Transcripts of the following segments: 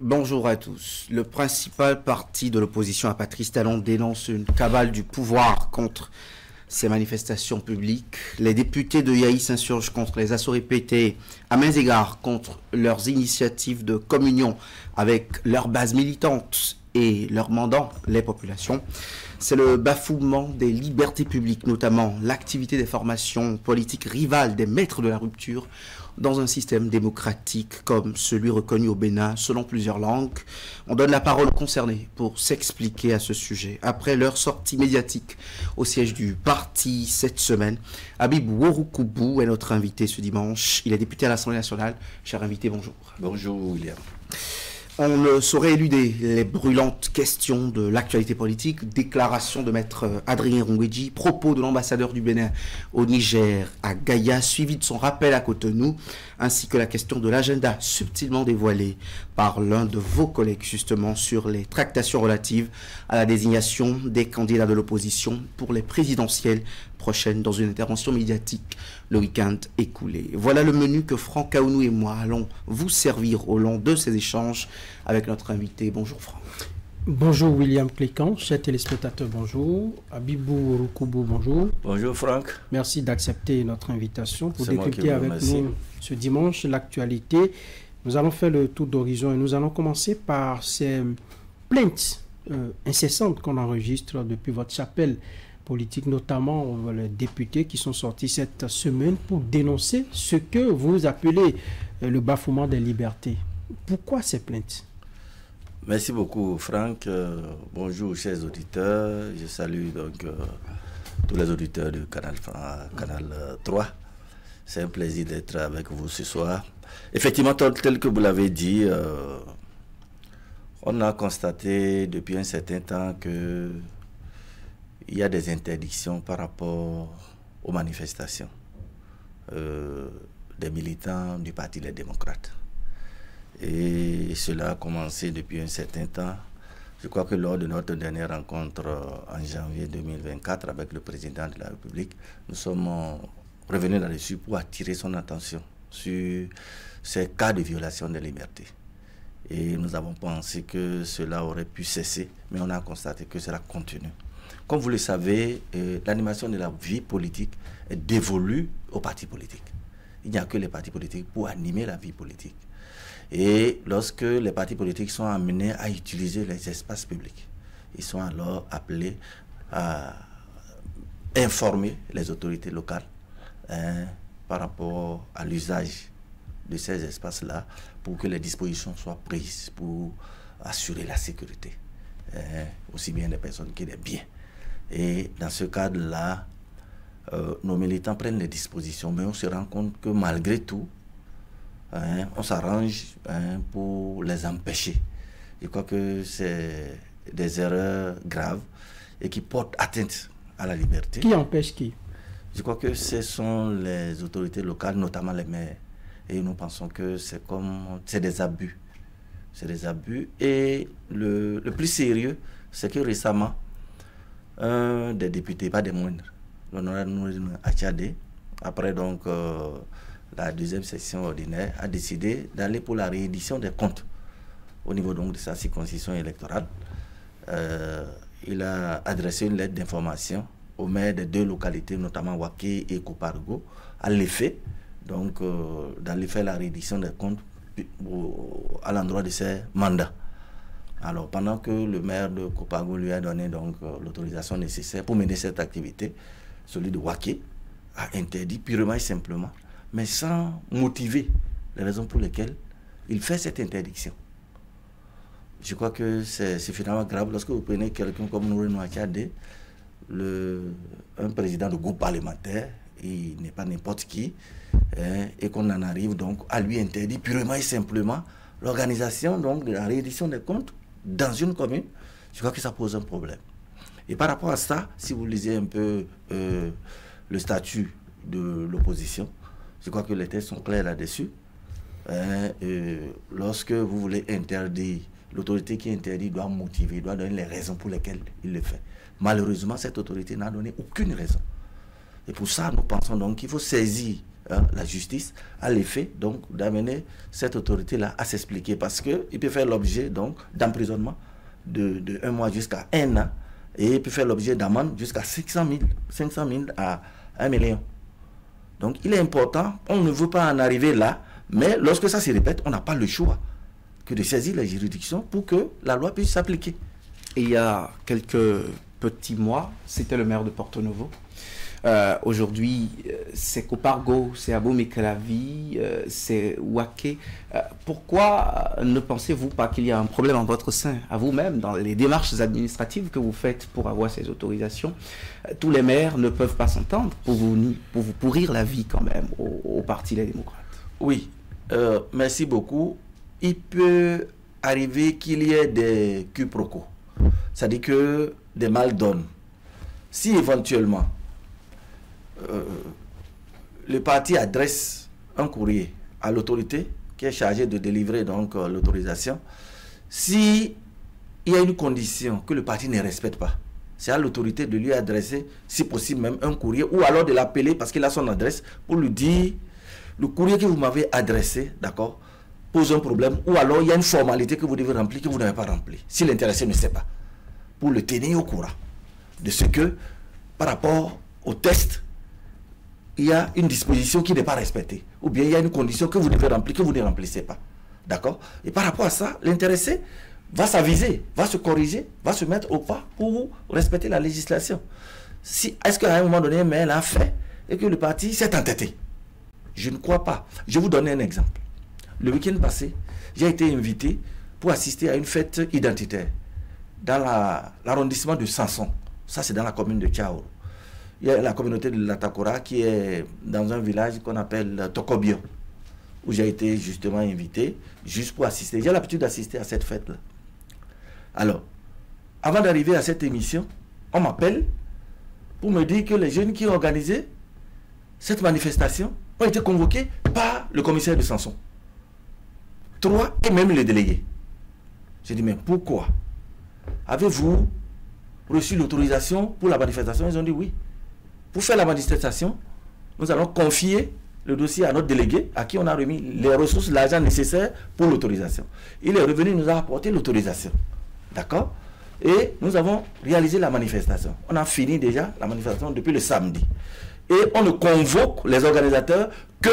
Bonjour à tous. Le principal parti de l'opposition à Patrice Talon dénonce une cabale du pouvoir contre ces manifestations publiques. Les députés de Yaï s'insurgent contre les assauts répétés à mains égards contre leurs initiatives de communion avec leur base militante et leur mandant les populations. C'est le bafouement des libertés publiques, notamment l'activité des formations politiques rivales des maîtres de la rupture dans un système démocratique comme celui reconnu au Bénin selon plusieurs langues. On donne la parole aux concernés pour s'expliquer à ce sujet. Après leur sortie médiatique au siège du parti cette semaine, Habib Worokoubou est notre invité ce dimanche. Il est député à l'Assemblée nationale. Cher invité, bonjour. Bonjour William. On ne saurait éluder les brûlantes questions de l'actualité politique, déclaration de maître Adrien Rungweji, propos de l'ambassadeur du Bénin au Niger à Gaïa, suivi de son rappel à Cotonou, ainsi que la question de l'agenda subtilement dévoilé par l'un de vos collègues justement sur les tractations relatives à la désignation des candidats de l'opposition pour les présidentielles prochaines dans une intervention médiatique le week-end écoulé. Voilà le menu que Franck Aounou et moi allons vous servir au long de ces échanges avec notre invité. Bonjour Franck. Bonjour William Clécan, chers téléspectateurs, bonjour. Habibou Worokoubou, bonjour. Bonjour Franck. Merci d'accepter notre invitation pour décrypter avec nous ce dimanche l'actualité. Nous allons faire le tour d'horizon et nous allons commencer par ces plaintes incessantes qu'on enregistre depuis votre chapelle politique, notamment les députés qui sont sortis cette semaine pour dénoncer ce que vous appelez le bafouement des libertés. Pourquoi ces plaintes? Merci beaucoup Franck. Bonjour chers auditeurs. Je salue donc tous les auditeurs du Canal 3. C'est un plaisir d'être avec vous ce soir. Effectivement, tel que vous l'avez dit, on a constaté depuis un certain temps que il y a des interdictions par rapport aux manifestations des militants du Parti des démocrates. Et cela a commencé depuis un certain temps. Je crois que lors de notre dernière rencontre en janvier 2024 avec le président de la République, nous sommes revenus là-dessus pour attirer son attention sur ces cas de violation des libertés. Et nous avons pensé que cela aurait pu cesser, mais on a constaté que cela continue. Comme vous le savez, l'animation de la vie politique est dévolue aux partis politiques. Il n'y a que les partis politiques pour animer la vie politique. Et lorsque les partis politiques sont amenés à utiliser les espaces publics, ils sont alors appelés à informer les autorités locales par rapport à l'usage de ces espaces-là pour que les dispositions soient prises pour assurer la sécurité, aussi bien des personnes que des biens. Et dans ce cadre-là, nos militants prennent les dispositions, mais on se rend compte que malgré tout, on s'arrange pour les empêcher. Je crois que c'est des erreurs graves et qui portent atteinte à la liberté. Qui empêche qui? Je crois que ce sont les autorités locales, notamment les maires. Et nous pensons que c'est des abus. C'est des abus. Et le plus sérieux, c'est que récemment, un des députés, pas des moindres, l'honorable Nourim Achadé, après donc la deuxième session ordinaire, a décidé d'aller pour la réédition des comptes au niveau donc de sa circonscription électorale. Il a adressé une lettre d'information aux maires des deux localités, notamment Waké et Kopargo, à l'effet donc d'aller faire la réédition des comptes à l'endroit de ses mandats. Alors, pendant que le maire de Kopargo lui a donné donc l'autorisation nécessaire pour mener cette activité, celui de Waké a interdit purement et simplement, mais sans motiver les raisons pour lesquelles il fait cette interdiction. Je crois que c'est finalement grave lorsque vous prenez quelqu'un comme Nourim Achadé, un président de groupe parlementaire, il n'est pas n'importe qui, et qu'on en arrive donc à lui interdire purement et simplement l'organisation donc de la réédition des comptes dans une commune. Je crois que ça pose un problème. Et par rapport à ça, si vous lisez un peu le statut de l'opposition, je crois que les textes sont clairs là-dessus. Lorsque vous voulez interdire, l'autorité qui interdit doit motiver, doit donner les raisons pour lesquelles il le fait. Malheureusement, cette autorité n'a donné aucune raison. Et pour ça, nous pensons donc qu'il faut saisir la justice a l'effet donc d'amener cette autorité-là à s'expliquer, parce qu'il peut faire l'objet donc d'emprisonnement de 1 mois jusqu'à 1 an, et il peut faire l'objet d'amende jusqu'à 500 000 à 1 million. Donc il est important, on ne veut pas en arriver là, mais lorsque ça se répète, on n'a pas le choix que de saisir les juridictions pour que la loi puisse s'appliquer. Et il y a quelques petits mois, c'était le maire de Porto Novo. Aujourd'hui, c'est Copargo, c'est Abomey-Calavi, c'est Ouaké. Pourquoi ne pensez-vous pas qu'il y a un problème en votre sein, à vous-même, dans les démarches administratives que vous faites pour avoir ces autorisations? Tous les maires ne peuvent pas s'entendre pour vous pourrir la vie quand même au Parti Les Démocrates. Oui, merci beaucoup. Il peut arriver qu'il y ait des quiproquos, c'est-à-dire que des mal donnent. Si éventuellement le parti adresse un courrier à l'autorité qui est chargée de délivrer donc l'autorisation, si il y a une condition que le parti ne respecte pas, c'est à l'autorité de lui adresser, si possible même, un courrier, ou alors de l'appeler parce qu'il a son adresse pour lui dire: le courrier que vous m'avez adressé, d'accord, pose un problème, ou alors il y a une formalité que vous devez remplir que vous n'avez pas remplie, si l'intéressé ne sait pas, pour le tenir au courant de ce que, par rapport au test, il y a une disposition qui n'est pas respectée, ou bien il y a une condition que vous devez remplir que vous ne remplissez pas, d'accord. Et par rapport à ça, l'intéressé va s'aviser, va se corriger, va se mettre au pas pour respecter la législation. Est-ce qu'à un moment donné, un maire l'a fait et que le parti s'est entêté? Je ne crois pas. Je vais vous donner un exemple. Le week-end passé, j'ai été invité pour assister à une fête identitaire dans l'arrondissement de Sanson. Ça, c'est dans la commune de Tchao. Il y a la communauté de l'Atakora qui est dans un village qu'on appelle Tokobio, où j'ai été justement invité, juste pour assister. J'ai l'habitude d'assister à cette fête-là. Alors, avant d'arriver à cette émission, on m'appelle pour me dire que les jeunes qui ont organisé cette manifestation ont été convoqués par le commissaire de Sanson. 3 et même les délégués. J'ai dit: mais pourquoi? Avez-vous reçu l'autorisation pour la manifestation? Ils ont dit oui. Pour faire la manifestation, nous allons confier le dossier à notre délégué, à qui on a remis les ressources, l'argent nécessaire pour l'autorisation. Il est revenu, il nous a apporté l'autorisation. D'accord? Et nous avons réalisé la manifestation. On a fini déjà la manifestation depuis le samedi. Et on ne convoque les organisateurs que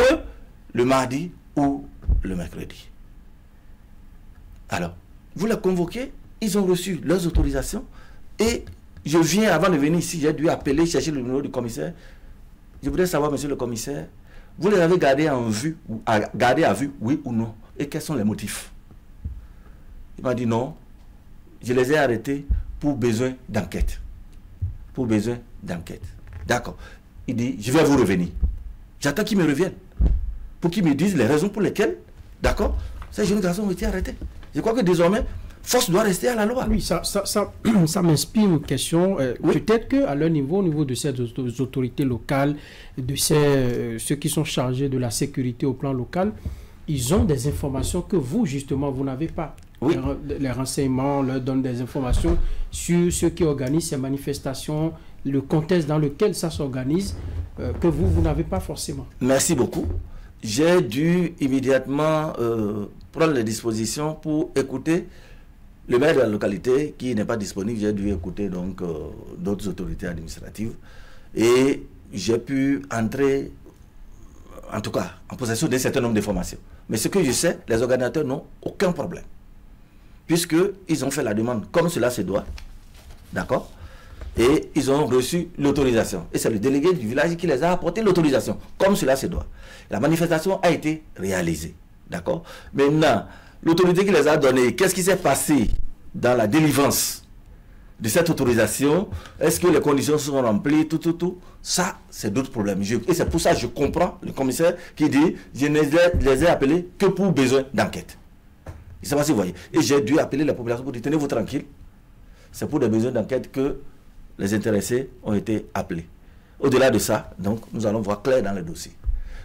le mardi ou le mercredi. Alors, vous les convoquez, ils ont reçu leurs autorisations, et je viens, avant de venir ici, j'ai dû appeler, chercher le numéro du commissaire. Je voudrais savoir, monsieur le commissaire, vous les avez gardés à vue, oui ou non? Et quels sont les motifs? Il m'a dit non, je les ai arrêtés pour besoin d'enquête. Pour besoin d'enquête. D'accord. Il dit: je vais vous revenir. J'attends qu'ils me reviennent pour qu'ils me disent les raisons pour lesquelles, d'accord, ces jeunes garçons ont été arrêtés. Je crois que désormais, force doit rester à la loi. Oui, ça m'inspire une question. Oui. Peut-être qu'à leur niveau, au niveau de ces autorités locales, de ceux qui sont chargés de la sécurité au plan local, ils ont des informations que vous, justement, vous n'avez pas. Oui. Les renseignements leur donnent des informations sur ceux qui organisent ces manifestations, le contexte dans lequel ça s'organise, que vous n'avez pas forcément. Merci beaucoup. J'ai dû immédiatement prendre les dispositions pour écouter le maire de la localité qui n'est pas disponible. J'ai dû écouter donc d'autres autorités administratives, et j'ai pu entrer, en tout cas, en possession d'un certain nombre d'informations. Mais ce que je sais, les organisateurs n'ont aucun problème, puisqu'ils ont fait la demande comme cela se doit, d'accord, et ils ont reçu l'autorisation. Et c'est le délégué du village qui les a apporté l'autorisation, comme cela se doit. La manifestation a été réalisée, d'accord. Maintenant, l'autorité qui les a donnés, qu'est-ce qui s'est passé dans la délivrance de cette autorisation? Est-ce que les conditions sont remplies? Tout. Ça, c'est d'autres problèmes. Et c'est pour ça que je comprends le commissaire qui dit: je ne les ai appelés que pour besoin d'enquête. Je ne sais pas si vous voyez. Et j'ai dû appeler la population pour dire: tenez-vous tranquille. C'est pour des besoins d'enquête que les intéressés ont été appelés. Au-delà de ça, donc, nous allons voir clair dans le dossier.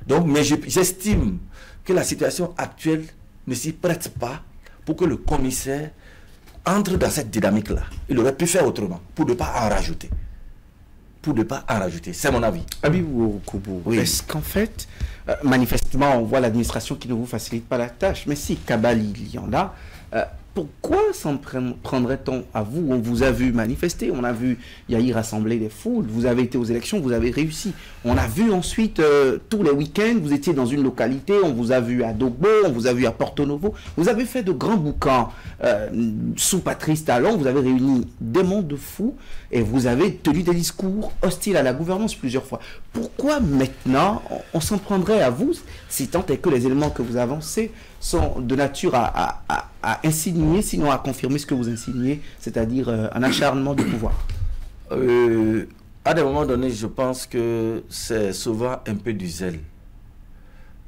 Donc, mais j'estime que la situation actuelle ne s'y prête pas pour que le commissaire entre dans cette dynamique-là. Il aurait pu faire autrement, pour ne pas en rajouter. pour ne pas en rajouter. C'est mon avis. Habibou Koubou, oui. Est-ce qu'en fait, manifestement, on voit l'administration qui ne vous facilite pas la tâche, mais si cabale il y en a, pourquoi s'en prendrait-on à vous? On vous a vu manifester, on a vu Yahi rassembler des foules, vous avez été aux élections, vous avez réussi. On a vu ensuite, tous les week-ends, vous étiez dans une localité, on vous a vu à Dogbo, on vous a vu à Porto Novo, vous avez fait de grands boucans sous Patrice Talon, vous avez réuni des mondes de fous et vous avez tenu des discours hostiles à la gouvernance plusieurs fois. Pourquoi maintenant on s'en prendrait à vous, si tant est que les éléments que vous avancez sont de nature à insinuer, sinon à confirmer ce que vous insinuez, c'est-à-dire un acharnement du pouvoir? À des moments donnés, je pense que c'est souvent un peu du zèle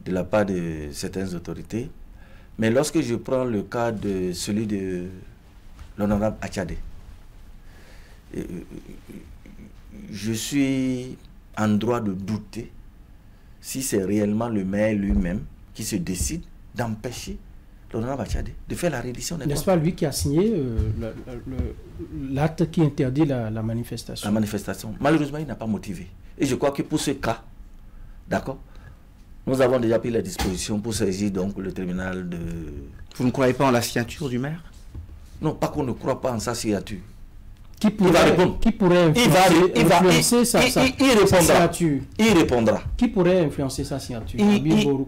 de la part de certaines autorités. Mais lorsque je prends le cas de celui de l'honorable Achadé, je suis en droit de douter si c'est réellement le maire lui-même qui se décide d'empêcher l'honorable Achadé de faire la reddition des comptes. N'est-ce pas lui qui a signé l'acte qui interdit la manifestation? La manifestation. Malheureusement, il n'a pas motivé. Et je crois que pour ce cas, d'accord, nous avons déjà pris les dispositions pour saisir donc le tribunal de... Vous ne croyez pas en la signature du maire? Non, pas qu'on ne croit pas en sa signature. Qui pourrait influencer sa signature? Il répondra. Qui pourrait influencer sa signature?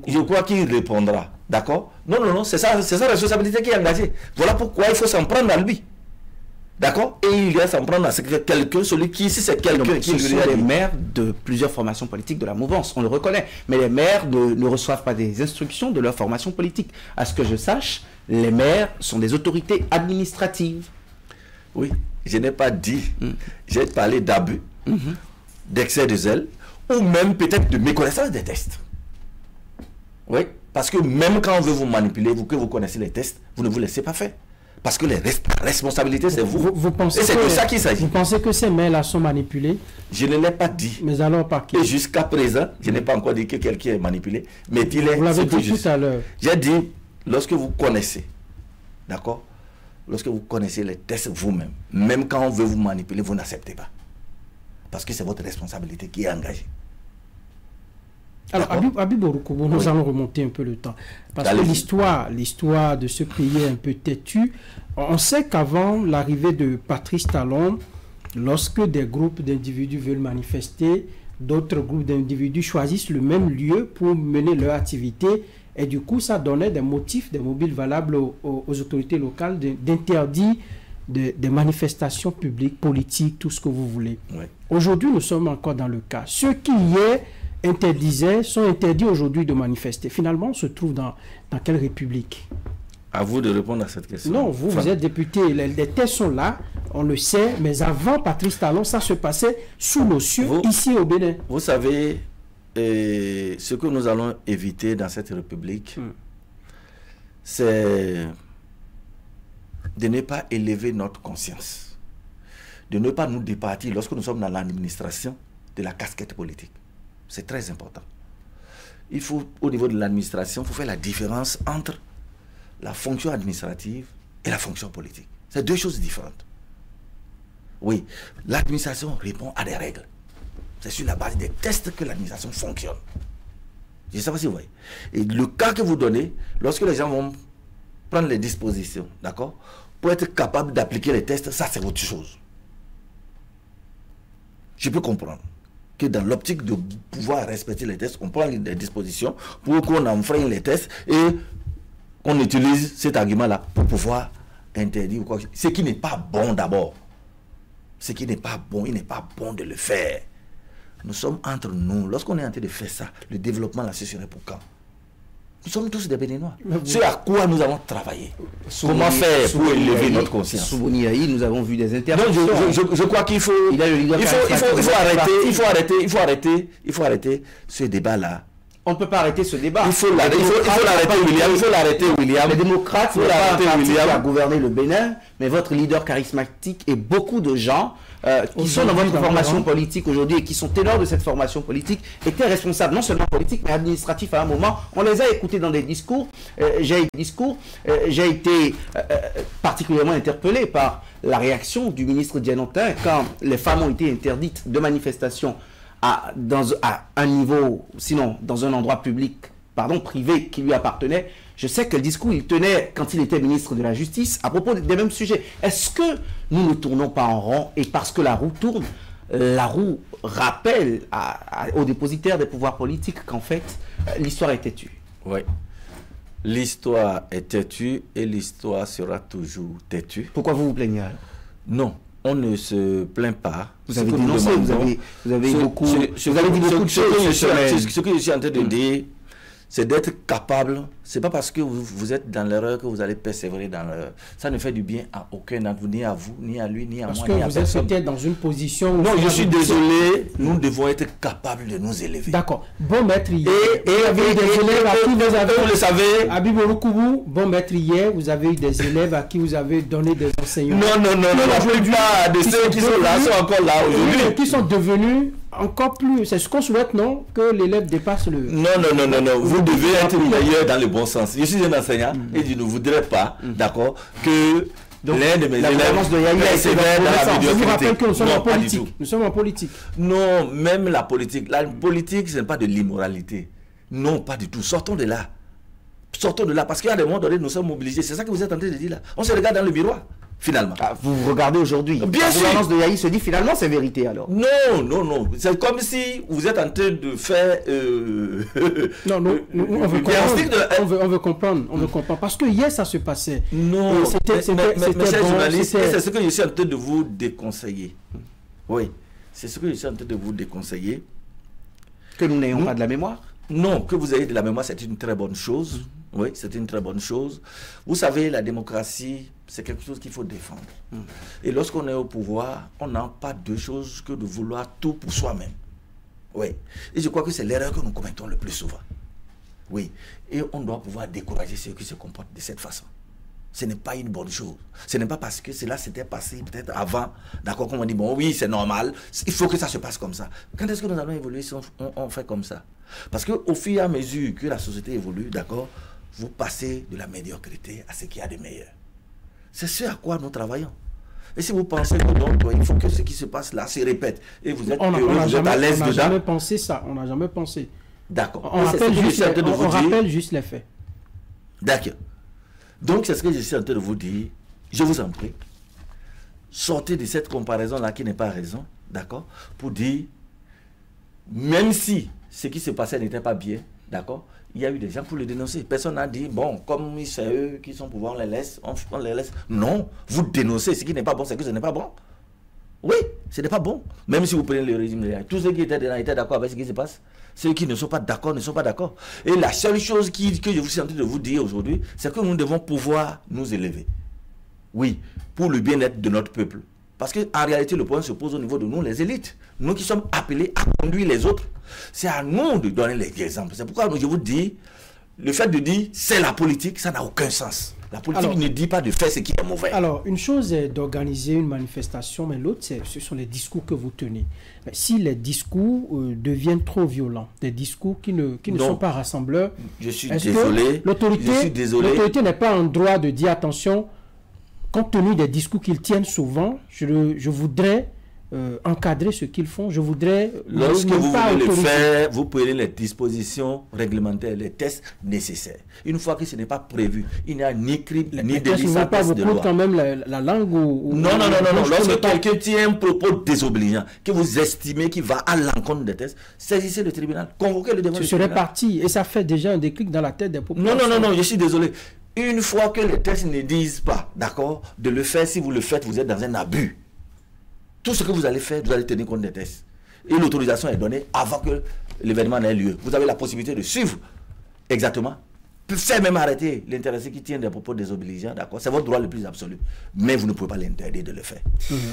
Je crois qu'il répondra. D'accord? Non, c'est sa responsabilité qui est engagée. Voilà pourquoi il faut s'en prendre à lui. D'accord? Et il va s'en prendre à quelqu'un, celui qui, si c'est quelqu'un qui... Ce sont les maires de plusieurs formations politiques de la mouvance, on le reconnaît. Mais les maires ne reçoivent pas des instructions de leur formation politique. À ce que je sache, les maires sont des autorités administratives. Oui, je n'ai pas dit, j'ai parlé d'abus, d'excès de zèle, ou même peut-être de méconnaissance des tests. Oui, parce que même quand on veut vous manipuler, que vous connaissez les tests, vous ne vous laissez pas faire. Parce que les responsabilités, c'est vous. Pensez et c'est de ça qu'il s'agit. Vous pensez que ces mails-là sont manipulés? Je ne l'ai pas dit. Mais alors par qui? Et jusqu'à présent, je n'ai pas encore dit que quelqu'un est manipulé. Mais vous l'avez dit tout à l'heure. J'ai dit, lorsque vous connaissez, d'accord? Lorsque vous connaissez les tests vous-même, même quand on veut vous manipuler, vous n'acceptez pas. Parce que c'est votre responsabilité qui est engagée. Alors, Habibou Koubou, nous allons remonter un peu le temps. Parce que l'histoire de ce pays est un peu têtue. On sait qu'avant l'arrivée de Patrice Talon, lorsque des groupes d'individus veulent manifester, d'autres groupes d'individus choisissent le même lieu pour mener leur activité. Et du coup, ça donnait des motifs, des mobiles valables aux autorités locales d'interdire des manifestations publiques, politiques, tout ce que vous voulez. Oui. Aujourd'hui, nous sommes encore dans le cas. Ceux qui hier interdisaient sont interdits aujourd'hui de manifester. Finalement, on se trouve dans quelle république? À vous de répondre à cette question. Non, vous êtes député, les tests sont là, on le sait, mais avant Patrice Talon, ça se passait sous nos cieux, ici au Bénin. Vous savez, ce que nous allons éviter dans cette république, c'est de ne pas élever notre conscience, de ne pas nous départir lorsque nous sommes dans l'administration de la casquette politique. C'est très important. Il faut, au niveau de l'administration, il faut faire la différence entre la fonction administrative et la fonction politique. C'est deux choses différentes. Oui, l'administration répond à des règles. C'est sur la base des tests que l'administration fonctionne. Je ne sais pas si vous voyez. Et le cas que vous donnez, lorsque les gens vont prendre les dispositions, d'accord, pour être capable d'appliquer les tests, ça c'est autre chose. Je peux comprendre que dans l'optique de pouvoir respecter les tests, on prend des dispositions pour qu'on enfreigne les tests et qu'on utilise cet argument-là pour pouvoir interdire ou quoi. Ce qui n'est pas bon d'abord. Ce qui n'est pas bon, il n'est pas bon de le faire. Nous sommes entre nous. Lorsqu'on est en train de faire ça, le développement là, ce serait pour quand? Nous sommes tous des Béninois. Ce à quoi nous avons travaillé. Comment faire pour élever notre conscience? Sous Boniaï, nous avons vu des interventions. Je crois qu'il faut, il faut arrêter ce débat-là. On ne peut pas arrêter ce débat. Il faut l'arrêter, William. Les démocrates, ce n'est pas un parti qui a gouverné le Bénin, mais votre leader charismatique et beaucoup de gens qui sont dans votre formation politique aujourd'hui et qui sont ténors de cette formation politique étaient responsables, non seulement politiques, mais administratifs à un moment. On les a écoutés dans des discours. J'ai été particulièrement interpellé par la réaction du ministre Dianantin quand les femmes ont été interdites de manifestation à un niveau, sinon dans un endroit public, privé qui lui appartenait. Je sais que le discours il tenait quand il était ministre de la Justice à propos des mêmes sujets. Est-ce que nous ne tournons pas en rond et parce que la roue tourne, la roue rappelle aux dépositaires des pouvoirs politiques qu'en fait, l'histoire est têtue? Oui. L'histoire est têtue et l'histoire sera toujours têtue. Pourquoi vous vous plaignez alors? Non, on ne se plaint pas. Vous avez dénoncé, vous avez dit beaucoup de choses. Ce que je suis en train de dire, c'est d'être capable. C'est pas parce que vous êtes dans l'erreur que vous allez persévérer dans l'erreur. Ça ne fait du bien à aucun d'entre vous, ni à vous, ni à lui, ni à moi, ni à personne. Parce que vous êtes peut-être dans une position... Non, je suis désolé. Nous devons être capables de nous élever. D'accord. Bon maître, hier, vous avez eu des élèves à qui vous avez... Vous le savez. Abibouroukoubou, bon maître, hier, vous avez eu des élèves à qui vous avez donné des enseignements. Non. La plupart de ceux qui sont là sont encore là aujourd'hui. Qui sont devenus encore plus... C'est ce qu'on souhaite, non? Que l'élève dépasse le... Non. Vous devez être meilleur dans le bon sens. Je suis un enseignant et je ne voudrais pas, d'accord, que l'un de mes élèves persévère dans la médiocrité. Je vous rappelle que nous sommes en politique. Pas du tout. Nous sommes en politique. Non, même la politique. La politique, ce n'est pas de l'immoralité. Non, pas du tout. Sortons de là. Sortons de là. Parce qu'à un moment donné, nous sommes obligés. C'est ça que vous êtes en train de dire là. On se regarde dans le miroir. Finalement. Vous regardez aujourd'hui. Bien sûr. La gouvernance de Yahi se dit finalement c'est vérité alors. Non. C'est comme si vous êtes en train de faire. Non, on veut comprendre. On veut comprendre. Parce que hier ça se passait. Non. C'était journaliste, c'est ce que je suis en train de vous déconseiller. Oui. C'est ce que je suis en train de vous déconseiller. Que nous n'ayons pas de la mémoire. Non, que vous ayez de la mémoire, c'est une très bonne chose. Oui, c'est une très bonne chose. Vous savez, la démocratie, c'est quelque chose qu'il faut défendre. Et lorsqu'on est au pouvoir, on n'a pas de chose que de vouloir tout pour soi-même. Oui. Et je crois que c'est l'erreur que nous commettons le plus souvent. Oui. Et on doit pouvoir décourager ceux qui se comportent de cette façon. Ce n'est pas une bonne chose. Ce n'est pas parce que cela s'était passé peut-être avant, d'accord, comme on dit, bon oui, c'est normal, il faut que ça se passe comme ça. Quand est-ce que nous allons évoluer si on fait comme ça? Parce qu'au fur et à mesure que la société évolue, d'accord, vous passez de la médiocrité à ce qu'il y a de meilleur. C'est ce à quoi nous travaillons. Et si vous pensez que donc, il faut que ce qui se passe là se répète, et vous êtes heureux, vous êtes à l'aise dedans. On n'a jamais pensé ça, on n'a jamais pensé. D'accord. On rappelle juste les faits. D'accord. Donc c'est ce que je suis en train de vous dire. Je vous en prie. Sortez de cette comparaison-là qui n'est pas raison, d'accord, pour dire, même si ce qui se passait n'était pas bien, d'accord, il y a eu des gens pour le dénoncer. Personne n'a dit, bon, comme c'est eux qui sont pouvoir, on les laisse, on les laisse. Non, vous dénoncez. Ce qui n'est pas bon, c'est que ce n'est pas bon. Oui, ce n'est pas bon. Même si vous prenez le régime, tous ceux qui étaient d'accord avec ce qui se passe. Ceux qui ne sont pas d'accord ne sont pas d'accord. Et la seule chose que je suis en train de vous dire aujourd'hui, c'est que nous devons pouvoir nous élever. Oui, pour le bien-être de notre peuple. Parce qu'en réalité, le problème se pose au niveau de nous, les élites. Nous qui sommes appelés à conduire les autres. C'est à nous de donner les exemples. C'est pourquoi je vous dis, le fait de dire c'est la politique, ça n'a aucun sens. La politique ne dit pas de faire ce qui est mauvais. Alors, une chose est d'organiser une manifestation, mais l'autre, ce sont les discours que vous tenez. Mais si les discours deviennent trop violents, des discours qui ne sont pas rassembleurs, je suis désolé. L'autorité n'est pas en droit de dire attention, compte tenu des discours qu'ils tiennent souvent, je voudrais encadrer ce qu'ils font. Je voudrais... Lorsque vous voulez le faire, vous prenez les dispositions réglementaires, les tests nécessaires. Une fois que ce n'est pas prévu, il n'y a ni crime, ni délit sans test de loi. Quand même la langue ou non. Lorsque quelqu'un tient un propos désobligeant, que vous estimez qu'il va à l'encontre des tests, saisissez le tribunal, convoquez le devant du tribunal. Ce serait parti, et ça fait déjà un déclic dans la tête des populations. Non, je suis désolé. Une fois que les tests ne disent pas, d'accord, de le faire, si vous le faites, vous êtes dans un abus. Tout ce que vous allez faire, vous allez tenir compte des tests. Et l'autorisation est donnée avant que l'événement n'ait lieu. Vous avez la possibilité de suivre exactement. Faire même arrêter l'intéressé qui tient des propos désobligeants, d'accord. C'est votre droit le plus absolu. Mais vous ne pouvez pas l'interdire de le faire.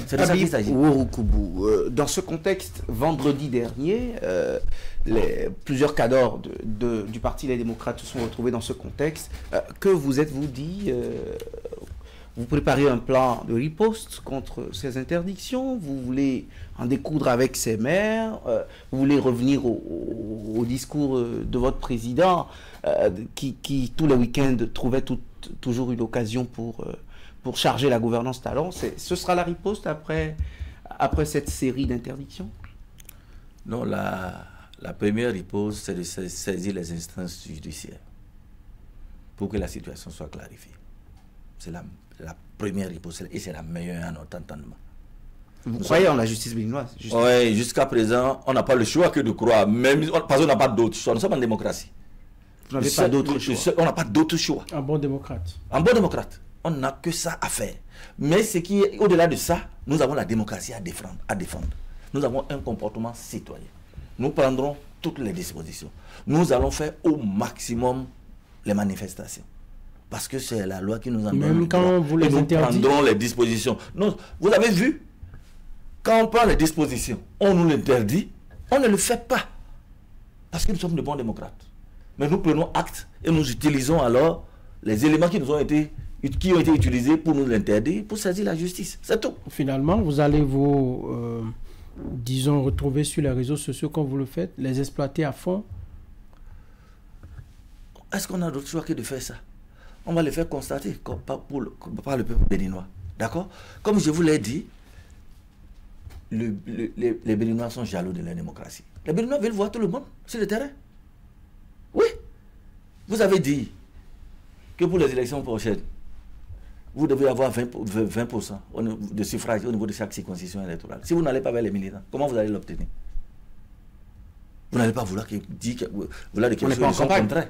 C'est de ça qu'il s'agit. Dans ce contexte, vendredi dernier, plusieurs cadres du Parti Les Démocrates se sont retrouvés dans ce contexte. Que vous êtes-vous dit vous préparez un plan de riposte contre ces interdictions, vous voulez en découdre avec ces maires, vous voulez revenir au discours de votre président qui tous les week-ends trouvait toujours une occasion pour charger la gouvernance talent. Ce sera la riposte après cette série d'interdictions? Non, la première riposte, c'est de saisir les instances judiciaires pour que la situation soit clarifiée. C'est la première riposte et c'est la meilleure à notre entendement. Vous croyez en la justice béninoise? Oui, jusqu'à présent, on n'a pas le choix que de croire, même parce qu'on n'a pas d'autre choix. Nous sommes en démocratie. Vous n'avez pas d'autre choix? On n'a pas d'autre choix. Un bon démocrate. Un bon démocrate. On n'a que ça à faire. Mais ce qui est au-delà de ça, nous avons la démocratie à défendre. Nous avons un comportement citoyen. Nous prendrons toutes les dispositions. Nous allons faire au maximum les manifestations. Parce que c'est la loi qui nous en donne. Même quand vous les interdisez. Nous prendrons les dispositions. Non, vous avez vu, quand on prend les dispositions, on nous l'interdit, on ne le fait pas. Parce que nous sommes de bons démocrates. Mais nous prenons acte et nous utilisons alors les éléments qui ont été utilisés pour nous l'interdire, pour saisir la justice. C'est tout. Finalement, vous allez disons, retrouver sur les réseaux sociaux comme vous le faites, les exploiter à fond. Est-ce qu'on a d'autre choix que de faire ça? On va le faire constater par le peuple béninois. D'accord? Comme je vous l'ai dit, les Béninois sont jaloux de la démocratie. Les Béninois veulent voir tout le monde sur le terrain. Oui. Vous avez dit que pour les élections prochaines, vous devez avoir 20% de suffrage au niveau de chaque circonscription électorale. Si vous n'allez pas vers les militants, comment vous allez l'obtenir? Vous n'allez pas vouloir dire que contraire.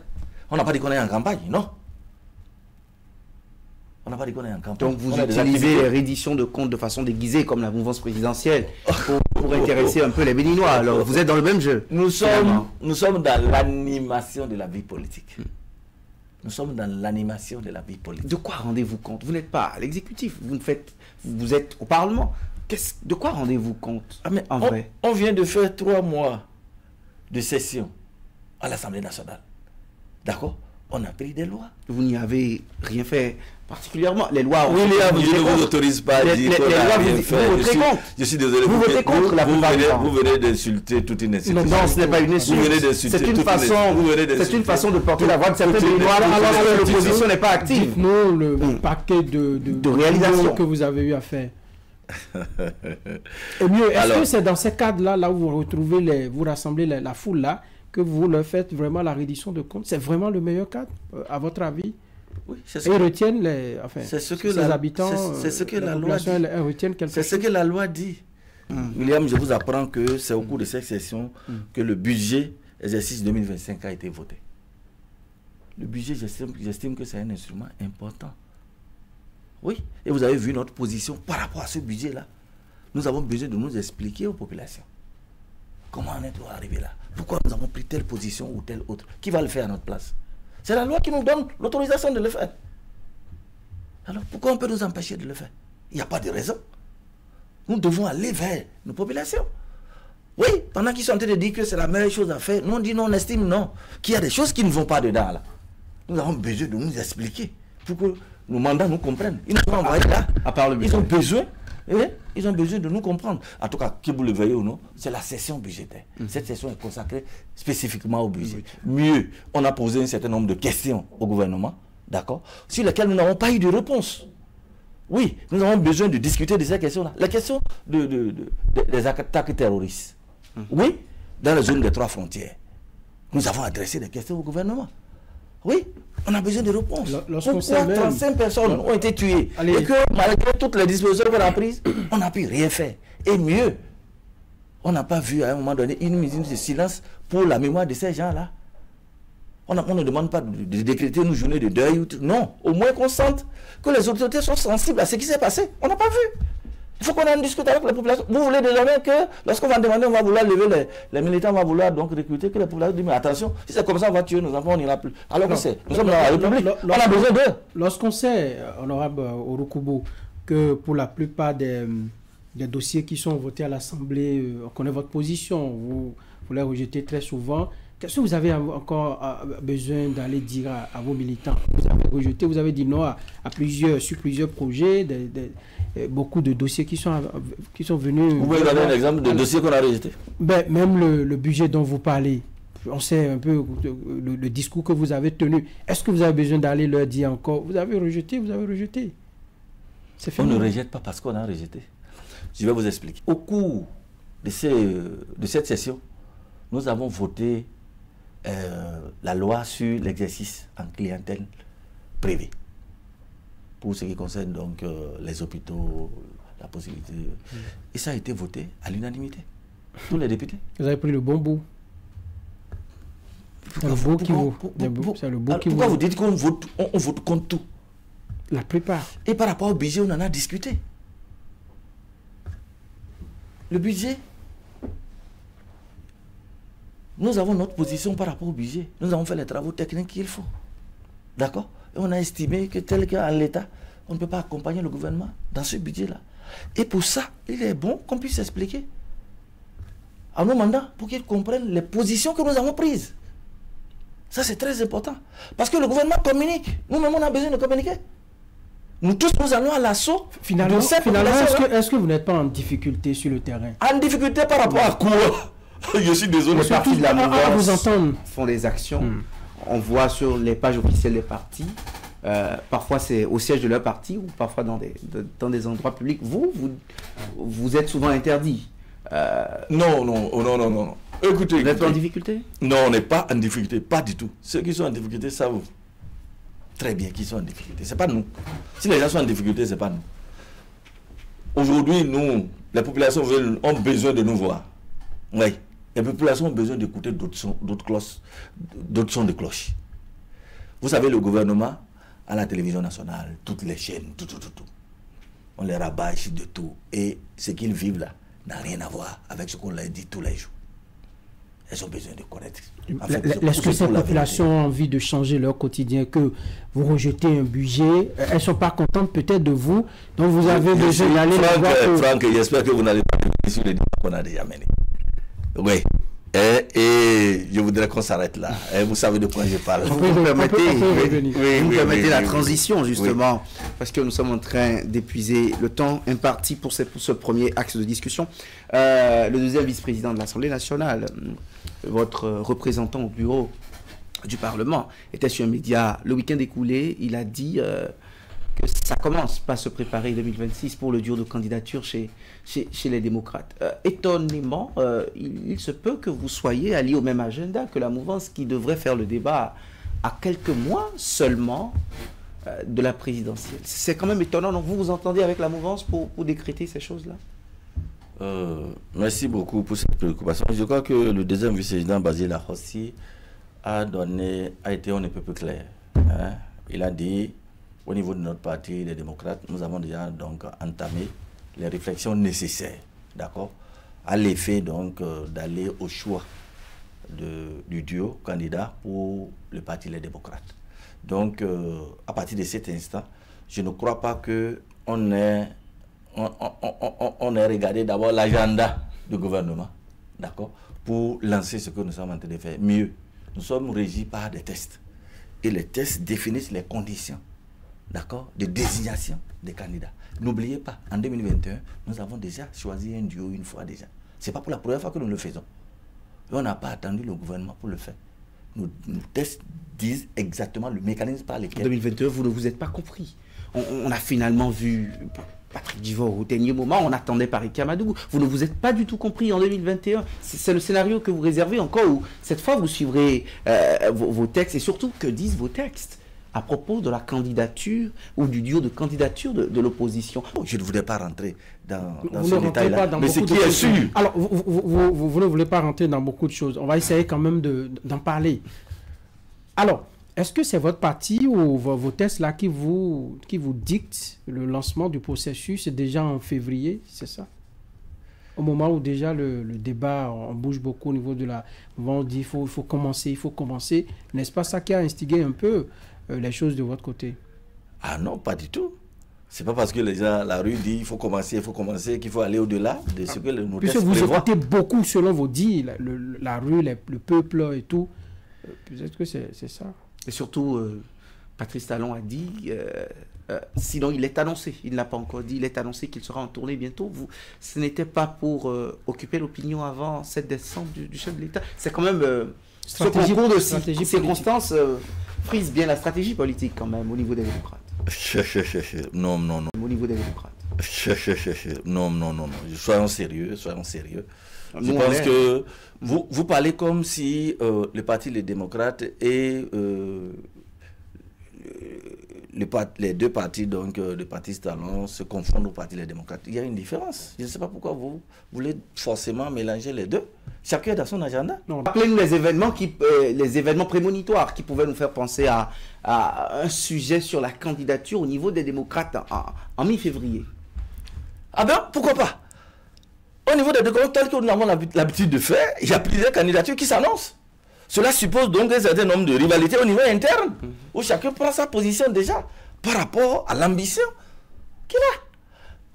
On n'a pas dit qu'on est en campagne, non. On n'a pas dit qu'on est en campagne. Donc vous utilisez les redditions de comptes de façon déguisée comme la mouvance présidentielle pour intéresser un peu les Béninois. Alors vous êtes dans le même jeu. Nous sommes dans l'animation de la vie politique. Nous sommes dans l'animation de la vie politique. De quoi rendez-vous compte? Vous n'êtes pas à l'exécutif, vous êtes au Parlement. De quoi rendez-vous compte? Vrai. On vient de faire 3 mois de session à l'Assemblée nationale. D'accord? On a pris des lois. Vous n'y avez rien fait particulièrement. Les lois... William, je ne vous autorise pas à dire qu'on n'a rien fait. Je suis désolé. Vous votez contre la plupart du temps. Vous venez d'insulter toute une institution. Non, ce n'est pas une insulte. Vous venez d'insulter c'est une façon de porter la voix de certains Béninois alors que l'opposition n'est pas active. Dites-nous le paquet de réalisations que vous avez eu à faire. Et mieux, est-ce que c'est dans ces cadres-là, là où vous retrouvez, vous rassemblez la foule-là, que vous leur faites vraiment la reddition de comptes? C'est vraiment le meilleur cadre, à votre avis? Oui, et ils retiennent les habitants, c'est ce que la loi dit. C'est ce que la loi dit. William, je vous apprends que c'est au cours de cette session que le budget exercice 2025 a été voté. Le budget, j'estime que c'est un instrument important. Oui, et vous avez vu notre position par rapport à ce budget-là. Nous avons besoin de nous expliquer aux populations. Comment on est arrivé là? Pourquoi nous avons pris telle position ou telle autre? Qui va le faire à notre place? C'est la loi qui nous donne l'autorisation de le faire. Alors pourquoi on peut nous empêcher de le faire? Il n'y a pas de raison. Nous devons aller vers nos populations. Oui, pendant qu'ils sont en train de dire que c'est la meilleure chose à faire, nous on dit non, on estime non, qu'il y a des choses qui ne vont pas dedans là. Nous avons besoin de nous expliquer pour que nos mandats nous comprennent. Ils nous ont envoyés là. Ils ont besoin. Ils ont besoin de nous comprendre. En tout cas, que vous le veuillez ou non, c'est la session budgétaire. Cette session est consacrée spécifiquement au budget. Mieux, on a posé un certain nombre de questions au gouvernement, d'accord, sur lesquelles nous n'avons pas eu de réponse. Oui, nous avons besoin de discuter de ces questions-là. La question des attaques terroristes. Oui, dans la zone des 3 frontières. Nous avons adressé des questions au gouvernement. Oui, on a besoin de réponses. Pourquoi 35 personnes ont été tuées? Et que malgré toutes les dispositions qu'on a prises, on n'a pu rien faire. Et mieux, on n'a pas vu à un moment donné une minute de silence pour la mémoire de ces gens-là. On ne demande pas de décréter une journée de deuil. Non, au moins qu'on sente que les autorités sont sensibles à ce qui s'est passé. On n'a pas vu. Il faut qu'on en discute avec la population. Vous voulez désormais que, lorsqu'on va demander, on va vouloir lever les militants, on va vouloir donc recruter, que la population dit, mais attention, si c'est comme ça, on va tuer nos enfants, on n'ira plus. Alors que c'est, nous sommes dans la République, on a besoin d'eux. Lorsqu'on sait, honorable Orokubo, que pour la plupart des dossiers qui sont votés à l'Assemblée, on connaît votre position, vous les rejetez très souvent, Qu'est-ce que vous avez encore besoin d'aller dire à vos militants? Vous avez rejeté, vous avez dit non sur plusieurs projets, beaucoup de dossiers qui sont venus. Vous pouvez donner un exemple de dossier qu'on a rejeté? Même le budget dont vous parlez. On sait un peu le discours que vous avez tenu. Est-ce que vous avez besoin d'aller leur dire encore, vous avez rejeté? On ne rejette pas parce qu'on a rejeté. Je vais vous expliquer. Au cours de cette session, nous avons voté la loi sur l'exercice en clientèle privée. Pour ce qui concerne donc les hôpitaux, la possibilité. Et ça a été voté à l'unanimité. Tous les députés. Vous avez pris le bon bout. Pourquoi vous dites qu'on vote contre tout? La plupart. Et par rapport au budget, on en a discuté. Le budget, nous avons notre position par rapport au budget. Nous avons fait les travaux techniques qu'il faut. D'accord? Et on a estimé que tel qu'en l'État, on ne peut pas accompagner le gouvernement dans ce budget-là. Et pour ça, il est bon qu'on puisse expliquer à nos mandats pour qu'ils comprennent les positions que nous avons prises. Ça, c'est très important. Parce que le gouvernement communique. Nous-mêmes, on a besoin de communiquer. Nous tous, nous allons à l'assaut. Finalement, est-ce que vous n'êtes pas en difficulté sur le terrain? En difficulté par rapport à quoi? Je suis désolé. Les partis de la mouvance vous font des actions. On voit sur les pages officielles des partis. Parfois, c'est au siège de leur parti ou parfois dans des endroits publics. Vous êtes souvent interdit. Non. Écoutez, vous êtes en difficulté? Non, on n'est pas en difficulté, pas du tout. Ceux qui sont en difficulté savent très bien qu'ils sont en difficulté. Ce n'est pas nous. Si les gens sont en difficulté, ce n'est pas nous. Aujourd'hui, nous, les populations ont besoin de nous voir. Oui. Les populations ont besoin d'écouter d'autres sons de cloche. Vous savez, le gouvernement, à la télévision nationale, toutes les chaînes, tout. On les rabâche de tout. Et ce qu'ils vivent là n'a rien à voir avec ce qu'on leur dit tous les jours. Elles ont besoin de connaître. Est-ce que ces populations ont envie de changer leur quotidien, que vous rejetez un budget? Elles ne sont pas contentes peut-être de vous, donc vous avez besoin d'aller... Franck, j'espère que vous n'allez pas revenir sur les débats qu'on a déjà menés. Oui. Et je voudrais qu'on s'arrête là. Et vous savez de quoi je parle. Vous me permettez la transition, justement, parce que nous sommes en train d'épuiser le temps imparti pour ce premier axe de discussion. Le deuxième vice-président de l'Assemblée nationale, votre représentant au bureau du Parlement, était sur un média le week-end écoulé. Il a dit que ça commence par se préparer 2026 pour le duo de candidature chez les démocrates. Étonnamment, il se peut que vous soyez alliés au même agenda que la mouvance qui devrait faire le débat à quelques mois seulement de la présidentielle. C'est quand même étonnant. Donc vous vous entendez avec la mouvance pour décréter ces choses-là? Merci beaucoup pour cette préoccupation. Je crois que le deuxième vice-président Basile Ahossi a été on ne peut plus clair. Hein? Il a dit, au niveau de notre parti, les démocrates, nous avons déjà donc entamé les réflexions nécessaires, d'accord, à l'effet donc d'aller au choix du duo candidat pour le parti Les Démocrates. Donc, à partir de cet instant, je ne crois pas que on ait regardé d'abord l'agenda du gouvernement, d'accord, pour lancer ce que nous sommes en train de faire. Mieux, nous sommes régis par des tests. Et les tests définissent les conditions, d'accord, de désignation des candidats. N'oubliez pas, en 2021, nous avons déjà choisi un duo une fois déjà. Ce n'est pas pour la première fois que nous le faisons. Et on n'a pas attendu le gouvernement pour le faire. Nos tests disent exactement le mécanisme par lequel... En 2021, vous ne vous êtes pas compris. On a finalement vu Patrick Divor au dernier moment, on attendait Paris Kamadou. Vous ne vous êtes pas du tout compris en 2021. C'est le scénario que vous réservez encore, où cette fois vous suivrez vos textes, et surtout que disent vos textes à propos de la candidature ou du duo de candidature de l'opposition. Je ne voulais pas rentrer dans ce détail-là. Mais ce qui est sûr... Alors, vous ne voulez pas rentrer dans beaucoup de choses. On va essayer quand même d'en parler. Alors, est-ce que c'est votre parti ou vos tests-là qui vous dictent le lancement du processus? C'est déjà en février, c'est ça? Au moment où déjà le débat, on bouge beaucoup au niveau de la... On dit il faut commencer. N'est-ce pas ça qui a instigé un peu les choses de votre côté? Ah non, pas du tout. C'est pas parce que la rue dit il faut commencer, qu'il faut aller au-delà de ce que nos textes prévoient. Puisque vous écoutez beaucoup, selon vos dits, la rue, le peuple et tout, peut-être que c'est ça. Et surtout, Patrice Talon a dit, sinon il est annoncé, il ne l'a pas encore dit, il est annoncé qu'il sera en tournée bientôt. Ce n'était pas pour occuper l'opinion avant 7 décembre du chef de l'État. C'est quand même... ce concours de circonstances frise bien la stratégie politique quand même au niveau des démocrates. Non. Au niveau des démocrates. Non. Soyons sérieux. Je pense que vous parlez comme si le parti Les Démocrates et les deux partis, donc le parti Talon, se confondent au parti Les Démocrates. Il y a une différence. Je ne sais pas pourquoi vous voulez forcément mélanger les deux. Chacun dans son agenda. Rappelez-nous les événements prémonitoires qui pouvaient nous faire penser à un sujet sur la candidature au niveau des démocrates en mi-février. Ah ben, pourquoi pas? Au niveau des démocrates, tel que nous avons l'habitude de faire, il y a plusieurs candidatures qui s'annoncent. Cela suppose donc un certain nombre de rivalités au niveau interne, où chacun prend sa position déjà par rapport à l'ambition qu'il a.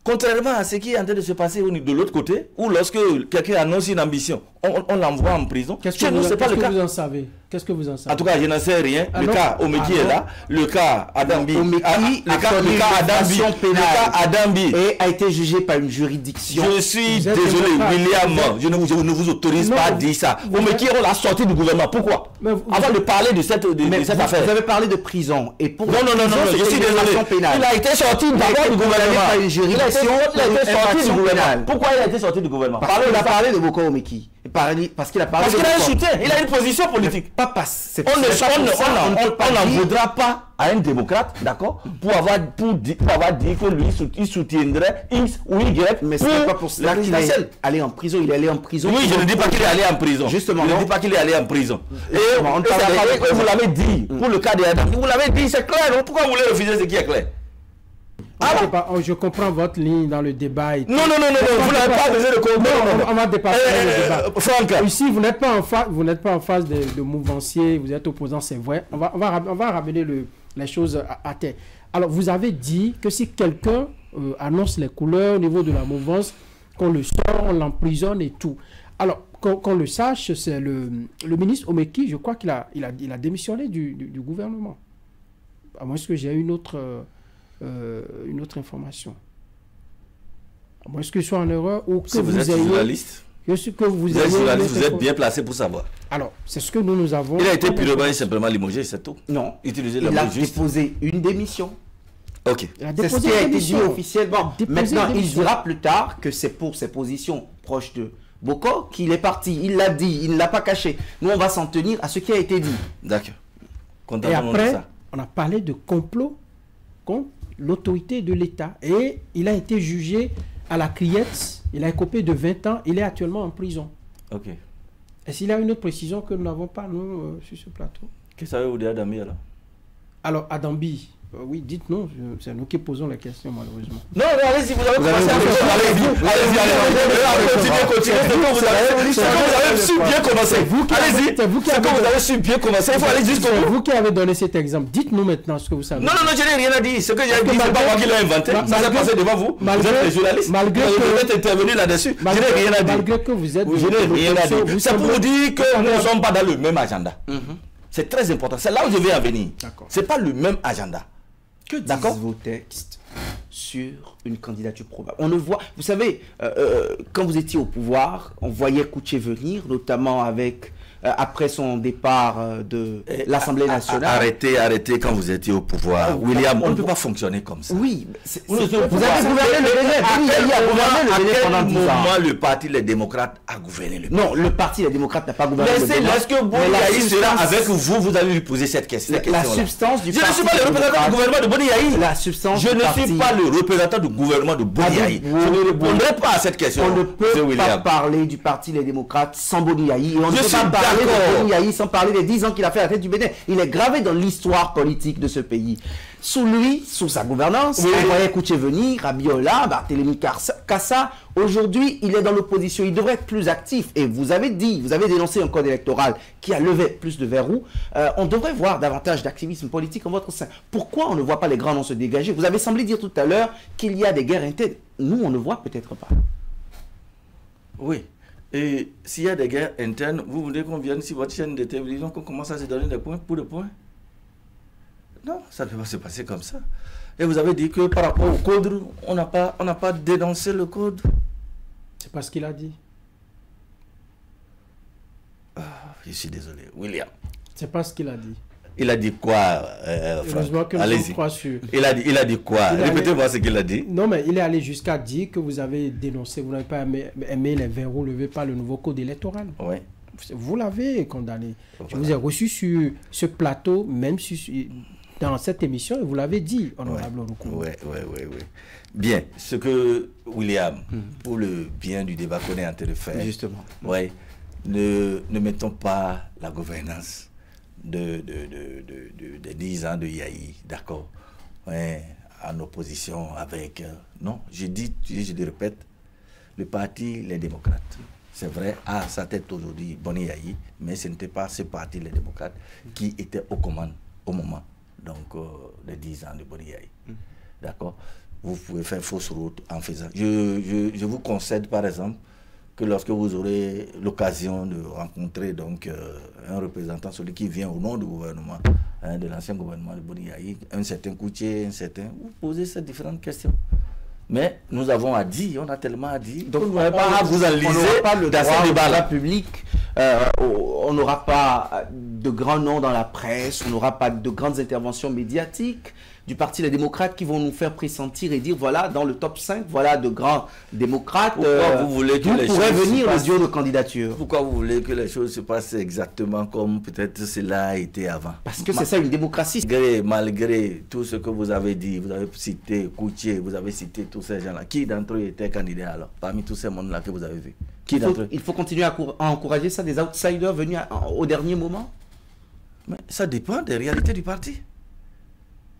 Contrairement à ce qui est en train de se passer de l'autre côté, où lorsque quelqu'un annonce une ambition, on l'envoie en prison. Qu'est-ce que vous en savez? Qu'est-ce que vous en savez? En tout cas, je n'en sais rien. Le cas Omeki est là. Le cas Adambi. Le cas Adambi a été jugé par une juridiction. Je suis désolé, William. Je ne vous autorise pas à dire ça. Omeki, on l'a sorti du gouvernement. Pourquoi? Avant de parler de cette affaire. Vous avez parlé de prison. Non, je suis désolé. Il a été sorti d'abord du gouvernement. Par une juridiction. Il a été sorti du gouvernement. Pourquoi il a été sorti du gouvernement? On a parlé de Boko Omeki. Parce qu'il a parlé de... Parce qu'il a un soutien. Il a une position politique. On n'en voudra pas à un démocrate, d'accord, pour avoir dit que lui, il soutiendrait X ou Y. Mais ce n'est pas pour cela qu'il est allé en prison. Il est allé en prison. Oui, je ne dis pas qu'il est allé en prison. Justement. Je ne dis pas qu'il est allé en prison. Et vous l'avez dit, pour le cas de Adam, vous l'avez dit, c'est clair. Pourquoi vous voulez refuser ce qui est clair? Je comprends votre ligne dans le débat. Non, vous n'avez pas besoin de comprendre. On va dépasser le débat. Franck. Ici, vous n'êtes pas en phase de mouvancier, vous êtes opposant, c'est vrai. On va ramener les choses à terre. Alors, vous avez dit que si quelqu'un annonce les couleurs au niveau de la mouvance, qu'on le sort, on l'emprisonne et tout. Alors, qu'on le sache, c'est le ministre Omeki, je crois qu'il a démissionné du gouvernement. À moins que j'ai une autre information. À moins que je sois en erreur ou que vous êtes journaliste. Vous êtes bien placé pour savoir. Alors, c'est ce que nous avons. Il a été purement et simplement limogé, c'est tout. Non. Il a déposé une démission. Ok. C'est ce qui a été dit officiellement. Maintenant, il dira plus tard que c'est pour ses positions proches de Boko qu'il est parti. Il l'a dit, il ne l'a pas caché. Nous, on va s'en tenir à ce qui a été dit. D'accord. Et après, on a parlé de complot contre l'autorité de l'État. Et il a été jugé à la criette. Il a écopé de 20 ans. Il est actuellement en prison. Ok. Est-ce qu'il y a une autre précision que nous n'avons pas, nous, sur ce plateau? Qu'est-ce que ça veut vous dire, Adambi, alors? Alors, Adambi, oui, dites-nous. C'est nous qui posons la question, malheureusement. Non, allez-y, vous avez commencé à allez-y, continuez. Vous avez su bien commencer. Allez-y, vous avez su bien commencer. Il faut aller jusqu'au bout. C'est vous qui avez donné cet exemple. Dites-nous maintenant ce que vous savez. Non, je n'ai rien à dire. Ce que j'ai dit, c'est pas moi qui l'ai inventé. Ça s'est passé devant vous. Vous êtes les journalistes. Vous êtes intervenu là-dessus. Je n'ai rien à dire. Malgré que vous êtes... Je n'ai rien à dire. C'est pour vous dire que nous ne sommes pas dans le même agenda. C'est très important. C'est là où je vais en venir. Ce n'est pas le même agenda. Que disent vos textes sur une candidature probable? On le voit, vous savez, quand vous étiez au pouvoir, on voyait Kouché venir, notamment avec, après son départ de l'Assemblée nationale. Arrêtez quand vous étiez au pouvoir. William, on ne peut pas fonctionner comme ça. Oui, vous avez gouverné le Bénin. Pendant 10 ans. Moi, le parti Les Démocrates a gouverné le Bénin. Non, le parti Les Démocrates n'a pas gouverné le Bénin. Est-ce que Boni sera avec vous? Vous allez lui poser cette question. La substance du parti. Je ne suis pas le représentant du gouvernement de Boni Yahi. La substance Je ne suis pas le représentant du gouvernement de Boni Yahi. Je ne répondrai pas à cette question. On ne peut pas parler du parti Les Démocrates sans Boni Yahi. Je suis d'accord parler de Boni Yayi, sans parler des 10 ans qu'il a fait à la tête du Bénin. Il est gravé dans l'histoire politique de ce pays. Sous lui, sous sa gouvernance, on voyait Koucheveni, Rabiola, Barthélémy Kassa. Aujourd'hui, il est dans l'opposition. Il devrait être plus actif. Et vous avez dit, vous avez dénoncé un code électoral qui a levé plus de verrous. On devrait voir davantage d'activisme politique en votre sein. Pourquoi on ne voit pas les grands noms se dégager? Vous avez semblé dire tout à l'heure qu'il y a des guerres internes. Nous, on ne voit peut-être pas. Oui. Et s'il y a des guerres internes, vous voulez qu'on vienne sur votre chaîne de télévision, qu'on commence à se donner des points pour des points? Non, ça ne peut pas se passer comme ça. Et vous avez dit que par rapport au code, on n'a pas dénoncé le code. C'est pas ce qu'il a dit. Je suis désolé. William. C'est pas ce qu'il a dit. Il a dit quoi, Franck? Allez-y. Il a dit quoi? Répétez-moi ce qu'il a dit. Non, mais il est allé jusqu'à dire que vous avez dénoncé, vous n'avez pas aimé les verrous levés par le nouveau code électoral. Oui. Vous l'avez condamné. Voilà. Je vous ai reçu sur ce plateau, même dans cette émission, et vous l'avez dit, honorable Orokoumou. Oui. Bien, ce que William, pour le bien du débat qu'on est en train de faire, justement, ne mettons pas la gouvernance des 10 ans de Yayi, d'accord, en opposition avec... non, je le répète, le parti Les Démocrates. C'est vrai, à sa tête aujourd'hui, Boni Yayi, mais ce n'était pas ce parti, les démocrates, qui était aux commandes au moment des 10 ans de Boni Yayi. D'accord? Vous pouvez faire fausse route en faisant. Je vous concède, par exemple, que lorsque vous aurez l'occasion de rencontrer donc, un représentant, celui qui vient au nom du gouvernement, de l'ancien gouvernement de Boni Yayi, un certain Koutié, vous posez ces différentes questions. Mais nous avons dit, on a tellement dit, donc on n'aura pas à vous enliser dans ce débat-là public. On n'aura pas de grands noms dans la presse, on n'aura pas de grandes interventions médiatiques du Parti Les Démocrates qui vont nous faire pressentir et dire voilà, dans le top 5, voilà de grands démocrates. Pourquoi vous voulez que les pourrait choses venir se le passent, duo de candidature? Pourquoi vous voulez que les choses se passent exactement comme peut-être cela a été avant? Parce que c'est ça une démocratie. Malgré tout ce que vous avez dit, vous avez cité Koutié, vous avez cité tous ces gens-là. Qui d'entre eux était candidat alors, parmi tous ces mondes-là que vous avez vus? Il faut continuer à encourager ça, des outsiders venus au dernier moment? Mais ça dépend des réalités du parti.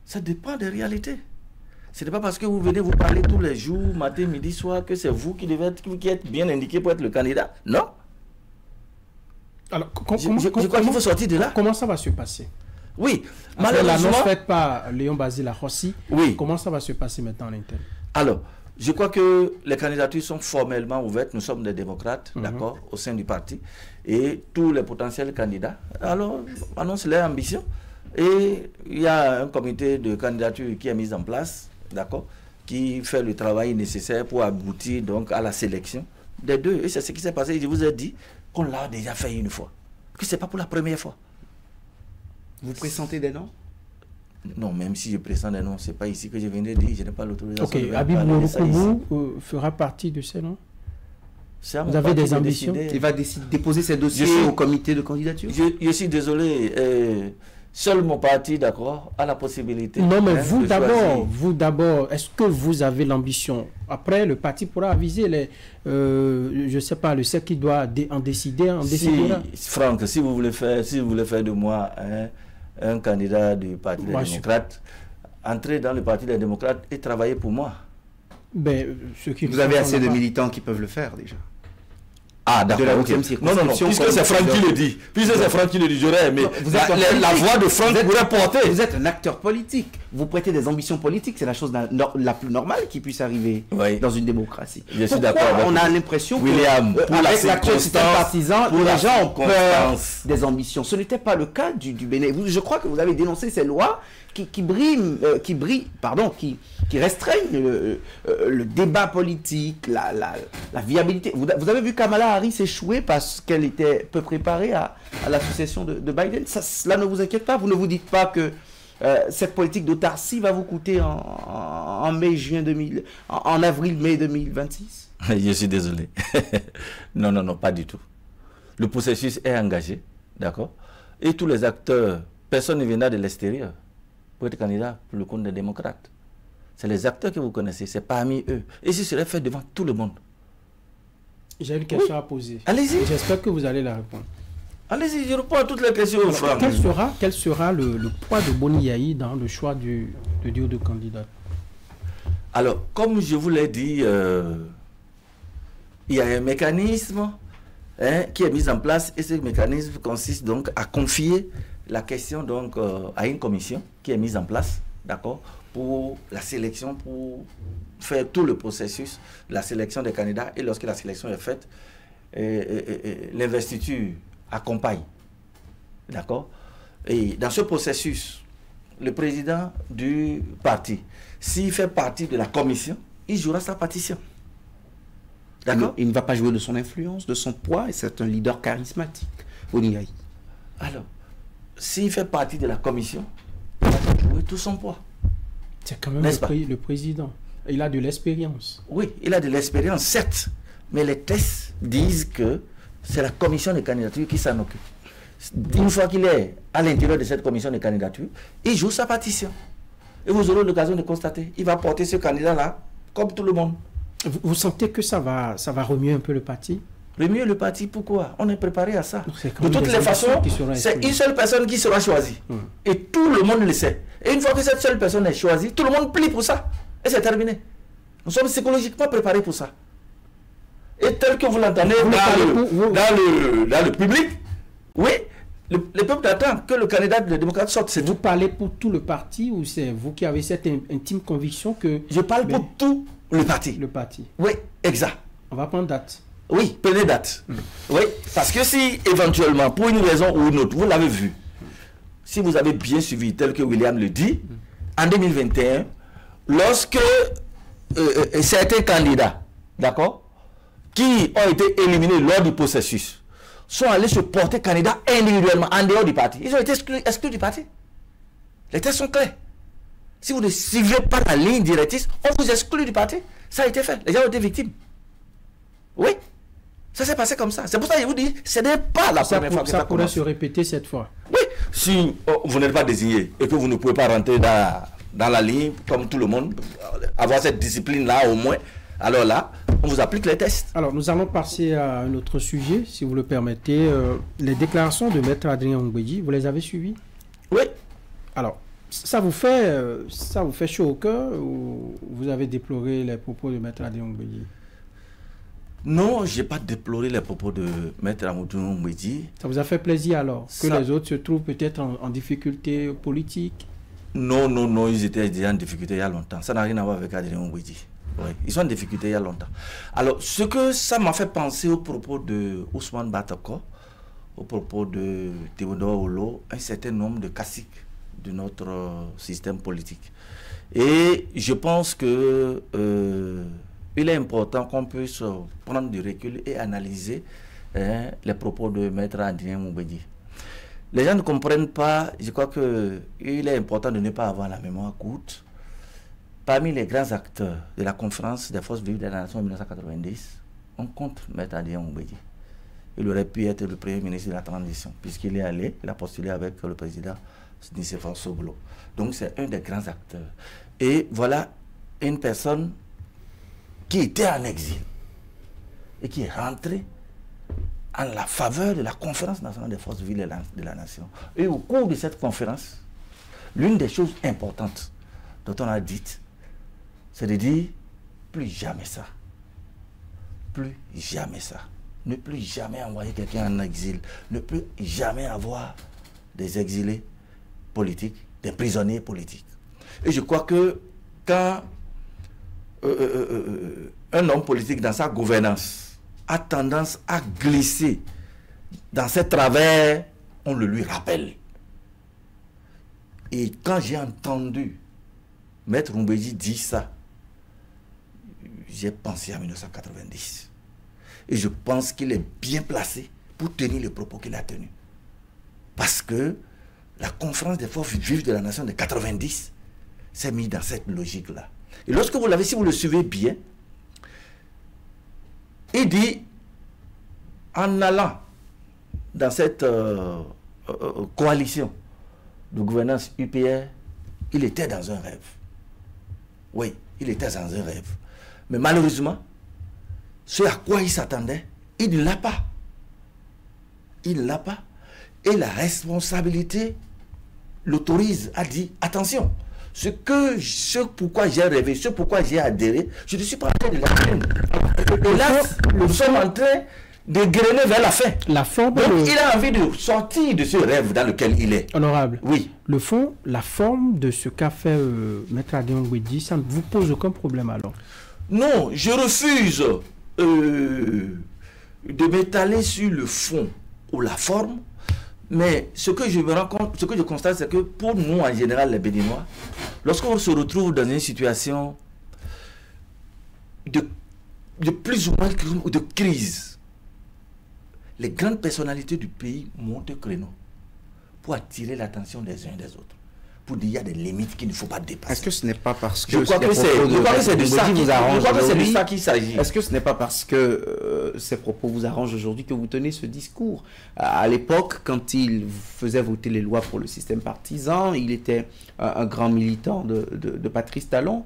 Ça dépend des réalités. Ce n'est pas parce que vous venez vous parler tous les jours, matin, midi, soir, que c'est vous qui devez être, qui êtes bien indiqué pour être le candidat. Non. Alors, je crois qu'il faut sortir de là. Comment ça va se passer? Oui. Malheureusement, l'annonce faite par Léon Basile Rossi, oui. Comment ça va se passer maintenant en interne? Alors, je crois que les candidatures sont formellement ouvertes. Nous sommes des démocrates, d'accord, au sein du parti. Et tous les potentiels candidats, alors, annoncent leur ambition. Et il y a un comité de candidature qui est mis en place, d'accord, qui fait le travail nécessaire pour aboutir donc à la sélection des deux. Et c'est ce qui s'est passé. Je vous ai dit qu'on l'a déjà fait une fois, que ce n'est pas pour la première fois. Vous pressentez des noms? Non, même si je pressens des noms, ce n'est pas ici que je viens de dire, je n'ai pas l'autorisation. Ok, Habib Orokoumou fera partie de ces noms? Vous avez des ambitions? Il va déposer ses dossiers au comité de candidature? Je suis désolé. Seul mon parti, d'accord, a la possibilité. Non, mais vous d'abord, est-ce que vous avez l'ambition? Après, le parti pourra aviser les, je sais pas, le cercle qui doit en décider, Franck, si vous voulez faire de moi un candidat du Parti des démocrates, entrez dans le Parti des démocrates et travaillez pour moi. Ben, vous avez assez de militants qui peuvent le faire déjà. Ah, d'accord. Non, puisque c'est Franck qui le dit. J'aurais aimé. La voix de Franck pourrait porter. Vous êtes un acteur politique. Vous prêtez des ambitions politiques. C'est la chose la plus normale qui puisse arriver dans une démocratie. Je suis d'accord. On a l'impression que, William, avec l'actuel système partisan, les gens ont peur des ambitions. Ce n'était pas le cas du Bénin. Je crois que vous avez dénoncé ces lois qui restreignent le débat politique, la viabilité. Vous avez vu Kamala Harris échouer parce qu'elle était peu préparée à la succession de Biden. Cela ne vous inquiète pas? Vous ne vous dites pas que cette politique d'autarcie va vous coûter en avril-mai 2026? Je suis désolé. Non, pas du tout. Le processus est engagé, d'accord? Et tous les acteurs, personne ne viendra de l'extérieur pour être candidat pour le compte des démocrates. C'est les acteurs que vous connaissez, c'est parmi eux. Et ce serait fait devant tout le monde. J'ai une question à poser. Allez-y. J'espère que vous allez la répondre. Allez-y, je réponds à toutes les questions. Quel sera le poids de Boni Yayi dans le choix du duo de candidats? Alors, comme je vous l'ai dit, il y a un mécanisme qui est mis en place et ce mécanisme consiste donc à confier la question donc à une commission qui est mise en place, d'accord, pour la sélection, pour faire tout le processus, la sélection des candidats, et lorsque la sélection est faite, l'investiture accompagne, d'accord. Et dans ce processus, le président du parti, s'il fait partie de la commission, il jouera sa partition. D'accord. Il ne va pas jouer de son influence, de son poids, et c'est un leader charismatique, Boni Yayi. Alors, s'il fait partie de la commission, il va jouer tout son poids. C'est quand même le président. Il a de l'expérience. Oui, il a de l'expérience, certes. Mais les tests disent que c'est la commission de candidature qui s'en occupe. Une fois qu'il est à l'intérieur de cette commission de candidature, il joue sa partition. Et vous aurez l'occasion de constater, il va porter ce candidat-là comme tout le monde. Vous sentez que ça va remuer un peu le parti? Remuer le parti, pourquoi? On est préparé à ça. De toutes les façons, c'est une seule personne qui sera choisie. Et tout le monde le sait. Et une fois que cette seule personne est choisie, tout le monde plie pour ça. Et c'est terminé. Nous sommes psychologiquement préparés pour ça. Et tel que vous l'entendez dans le public, oui, le peuple attend que le candidat des démocrates sorte. Vous parlez pour tout le parti ou c'est vous qui avez cette intime conviction que... Je parle pour tout le parti. Le parti. Oui, exact. On va prendre date. Oui, prenez date. Oui, parce que si éventuellement, pour une raison ou une autre, vous l'avez vu, si vous avez bien suivi, tel que William le dit, en 2021, lorsque certains candidats, d'accord, qui ont été éliminés lors du processus, sont allés se porter candidats individuellement en dehors du parti. Ils ont été exclus du parti. Les tests sont clairs. Si vous ne suivez pas la ligne directrice, on vous exclut du parti. Ça a été fait. Les gens ont été victimes. Oui. Ça s'est passé comme ça. C'est pour ça que je vous dis, ce n'est pas la première fois que ça pourrait se répéter cette fois. Oui. Si vous n'êtes pas désigné et que vous ne pouvez pas rentrer dans la ligne comme tout le monde, avoir cette discipline-là au moins, alors là, on vous applique les tests. Alors, nous allons passer à un autre sujet, si vous le permettez. Les déclarations de Maître Adrien Ngouedji, vous les avez suivies? Oui. Alors, ça vous fait chaud au cœur ou vous avez déploré les propos de Maître Adrien Ngouedji? Non, je n'ai pas déploré les propos de Maître Adrien Ngouedji. Ça vous a fait plaisir alors que les autres se trouvent peut-être en difficulté politique? Non, ils étaient déjà en difficulté il y a longtemps. Ça n'a rien à voir avec Adrien Ngouedji. Oui, ils sont en difficulté il y a longtemps. Alors, ce que ça m'a fait penser au propos de Ousmane Batako, au propos de Théodore Olo, un certain nombre de caciques de notre système politique. Et je pense que il est important qu'on puisse prendre du recul et analyser les propos de Maître Adrien Ngouedji. Les gens ne comprennent pas, je crois qu'il est important de ne pas avoir la mémoire courte. Parmi les grands acteurs de la conférence des forces vives de la nation en 1990, on compte Maître Adrien Ngouedji. Il aurait pu être le premier ministre de la transition, puisqu'il est allé, il a postulé avec le président Nicéphore Soglo. Donc c'est un des grands acteurs. Et voilà une personne qui était en exil et qui est rentrée en la faveur de la conférence nationale des forces vives de la nation. Et au cours de cette conférence, l'une des choses importantes dont on a dit, c'est de dire plus jamais ça. Plus jamais ça. Ne plus jamais envoyer quelqu'un en exil. Ne plus jamais avoir des exilés politiques, des prisonniers politiques. Et je crois que quand un homme politique dans sa gouvernance a tendance à glisser dans ses travers, on le lui rappelle. Et quand j'ai entendu Maître Ngouedji dire ça, j'ai pensé à 1990. Et je pense qu'il est bien placé pour tenir le propos qu'il a tenu. Parce que la conférence des forces vives de la nation de 90 s'est mise dans cette logique-là. Et lorsque vous l'avez, si vous le suivez bien, il dit, en allant dans cette coalition de gouvernance UPR, il était dans un rêve. Oui, il était dans un rêve. Mais malheureusement, ce à quoi il s'attendait, il ne l'a pas. Il ne l'a pas. Et la responsabilité l'autorise à dire, attention, ce pourquoi j'ai rêvé, ce pourquoi j'ai adhéré, je ne suis pas en train de l'atteindre. Et là, nous sommes en train de grainer vers la fin. Donc, il a envie de sortir de ce rêve dans lequel il est. Honorable. Oui. Le fond, la forme de ce qu'a fait Maître Adéon Guédi, ça ne vous pose aucun problème alors? Non, je refuse de m'étaler sur le fond ou la forme. Mais ce que je me rends compte, ce que je constate, c'est que pour nous, en général, les Béninois, lorsqu'on se retrouve dans une situation de plus ou moins de crise, les grandes personnalités du pays montent au créneau pour attirer l'attention des uns et des autres. Pour dire qu'il y a des limites qu'il ne faut pas dépasser. Est-ce que ce n'est pas parce que... Je crois que c'est de ça qu'il s'agit. Est-ce que ce n'est pas parce que ces propos vous arrangent aujourd'hui que vous tenez ce discours? À l'époque, quand il faisait voter les lois pour le système partisan, il était un grand militant de Patrice Talon.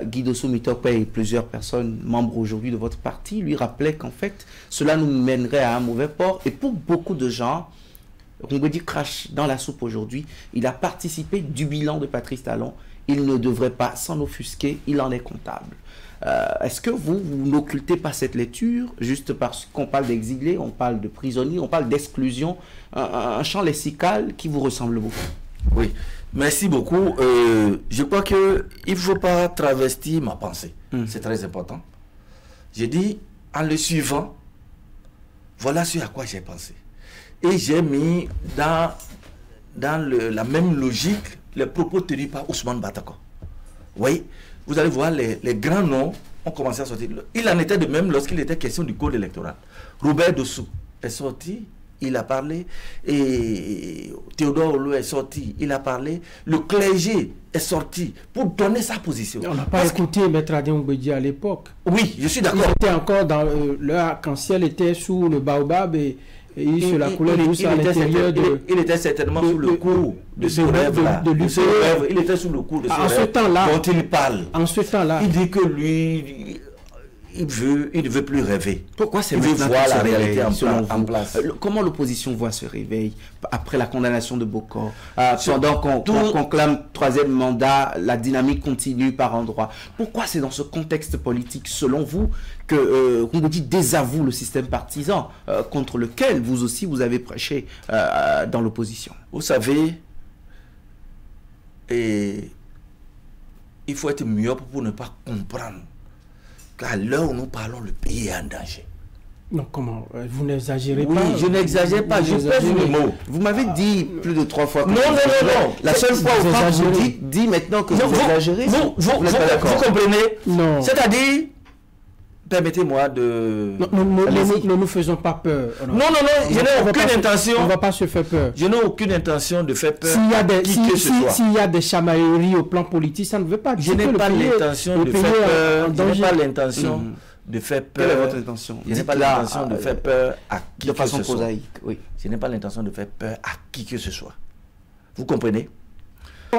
Guido Soumitope et plusieurs personnes membres aujourd'hui de votre parti lui rappelaient qu'en fait, cela nous mènerait à un mauvais port. Et pour beaucoup de gens... Guédi crache dans la soupe aujourd'hui. Il a participé du bilan de Patrice Talon. Il ne devrait pas s'en offusquer. Il en est comptable. Est-ce que vous n'occultez pas cette lecture juste parce qu'on parle d'exilés, on parle de prisonniers, on parle d'exclusion, un champ lexical qui vous ressemble beaucoup? Oui, merci beaucoup. Je crois qu'il ne faut pas travestir ma pensée. C'est très important. J'ai dit, en le suivant, voilà ce à quoi j'ai pensé. Et j'ai mis dans la même logique les propos tenus par Ousmane Batako. Oui, vous allez voir, les grands noms ont commencé à sortir. Il en était de même lorsqu'il était question du code électoral. Robert Dossou est sorti, il a parlé. Et Théodore Olo est sorti, il a parlé. Le clergé est sorti pour donner sa position. On n'a pas écouté Maître Adéon Guédi à l'époque. Oui, je suis d'accord. Il était encore dans le arc-en-ciel, était sous le baobab et sur la couleur rousse à l'intérieur de... Il était certainement sous le coup de ce rêve-là. Il était sous le coup de ce rêve dont il parle. En ce temps-là. Il dit que lui, il ne veut plus rêver. Pourquoi c'est maintenant voir la réalité en place? Comment l'opposition voit ce réveil après la condamnation de Bokor? Pendant qu'on clame troisième mandat, la dynamique continue par endroits. Pourquoi c'est dans ce contexte politique, selon vous, que Guédi désavoue le système partisan contre lequel vous aussi vous avez prêché dans l'opposition? Vous savez, il faut être myope pour ne pas comprendre qu'à l'heure où nous parlons, le pays est en danger. Non, comment? Vous n'exagérez pas? Oui, je n'exagère pas, je pèse le mot. Vous m'avez dit plus de 3 fois que... Non. La seule fois où vous dites maintenant que vous exagérez. Vous comprenez? Non. C'est-à-dire... Permettez-moi de... Ne nous faisons pas peur. Non, je n'ai aucune intention... On ne va pas se faire peur. Je n'ai aucune intention de faire peur. S'il y a des chamailleries au plan politique, ça ne veut pas dire que le pays... Je n'ai pas l'intention de faire peur. Je n'ai pas l'intention de faire peur. Quelle est votre intention? Je n'ai pas l'intention de faire peur à qui que ce soit. De façon prosaïque, oui. Je n'ai pas l'intention de faire peur à qui que ce soit. Vous comprenez?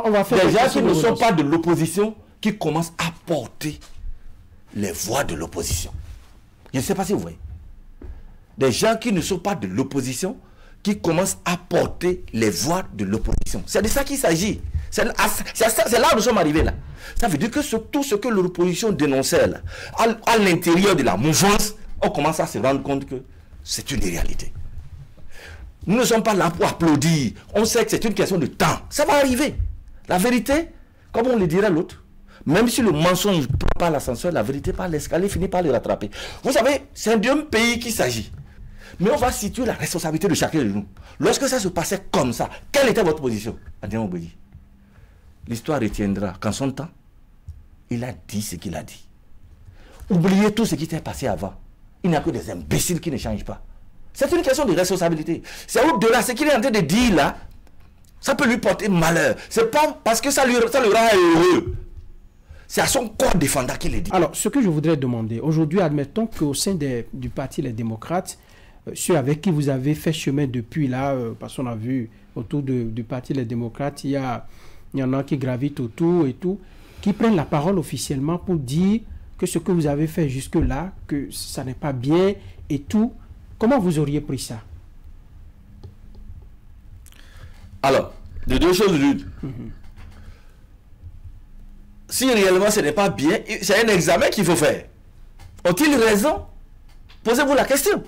On va faire des gens qui ne sont pas de l'opposition, qui commencent à porter les voix de l'opposition. Je ne sais pas si vous voyez. Des gens qui ne sont pas de l'opposition, qui commencent à porter les voix de l'opposition. C'est de ça qu'il s'agit. C'est là où nous sommes arrivés là. Ça veut dire que tout ce que l'opposition dénonçait là, à l'intérieur de la mouvance, on commence à se rendre compte que c'est une réalité. Nous ne sommes pas là pour applaudir. On sait que c'est une question de temps. Ça va arriver. La vérité, comme on le dirait l'autre, même si le mensonge ne prend pas l'ascenseur, la vérité par l'escalier finit par le rattraper. Vous savez, c'est d'un pays qu'il s'agit. Mais on va situer la responsabilité de chacun de nous. Lorsque ça se passait comme ça, quelle était votre position? Adéon Guédi. L'histoire retiendra qu'en son temps, il a dit ce qu'il a dit. Oubliez tout ce qui s'est passé avant. Il n'y a que des imbéciles qui ne changent pas. C'est une question de responsabilité. C'est au-delà. Ce qu'il est en train de dire là, ça peut lui porter malheur. C'est pas parce que ça le rend heureux. C'est à son corps défendant qu'il est dit. Alors, ce que je voudrais demander, aujourd'hui, admettons qu'au sein du Parti Les Démocrates, ceux avec qui vous avez fait chemin depuis là, parce qu'on a vu autour du Parti Les Démocrates, il y en a qui gravitent autour et tout, qui prennent la parole officiellement pour dire que ce que vous avez fait jusque-là, que ça n'est pas bien et tout. Comment vous auriez pris ça? Alors, de deux choses l'une. Si réellement ce n'est pas bien, c'est un examen qu'il faut faire. Ont-ils raison? Posez-vous la question.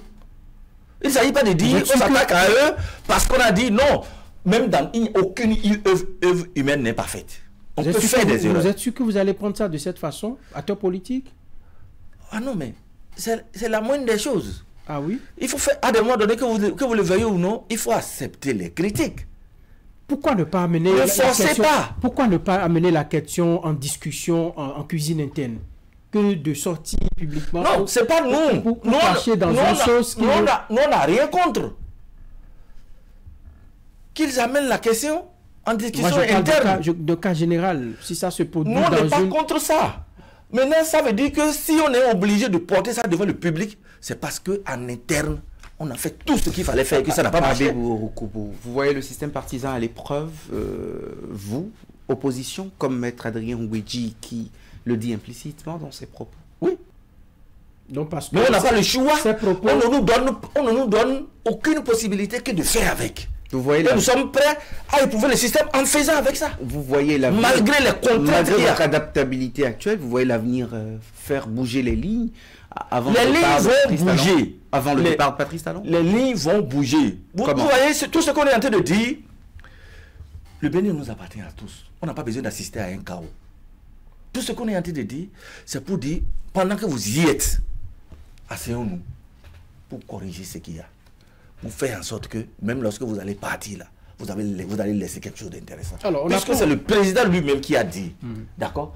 Il ne s'agit pas de dire on s'attaque à eux parce qu'on a dit non. Même dans aucune œuvre humaine n'est parfaite. On peut faire des erreurs. Vous êtes sûr que vous allez prendre ça de cette façon, acteur politique? Ah non, mais c'est la moindre des choses. Ah oui? Il faut faire, à des moments donnés, que vous le veuillez ou non, il faut accepter les critiques. Pourquoi ne pas amener Ne forcez pas. Pourquoi ne pas amener la question en discussion en cuisine interne que de sortir publiquement? Non, c'est pas nous. Pour cacher dans une chose qui... Nous, on n'a rien contre. Qu'ils amènent la question en discussion interne. De cas général, si ça se produit nous, on n'est pas contre ça. Maintenant, ça veut dire que si on est obligé de porter ça devant le public, c'est parce qu'en interne, on a fait tout ce qu'il fallait faire et que ça n'a pas marché. Vous voyez le système partisan à l'épreuve, vous, opposition, comme Maître Adrien Ngouedji qui le dit implicitement dans ses propos. Oui. Donc parce que mais on n'a pas le choix. Propos... On ne nous donne aucune possibilité que de faire avec. Vous voyez nous sommes prêts à éprouver le système en faisant avec ça. Vous voyez l'avenir, malgré les contraintes, malgré votre adaptabilité actuelle, vous voyez l'avenir faire bouger les lignes avant les lignes vont bouger. Avant le départ de Patrice Talon. Les lignes vont bouger. Vous voyez, tout ce qu'on est en train de dire, le Bénin nous appartient à tous. On n'a pas besoin d'assister à un chaos. Tout ce qu'on est en train de dire, c'est pour dire, pendant que vous y êtes, asseyons-nous pour corriger ce qu'il y a. Pour faire en sorte que, même lorsque vous allez partir là, vous allez laisser quelque chose d'intéressant. Puisque c'est le président lui-même qui a dit, d'accord,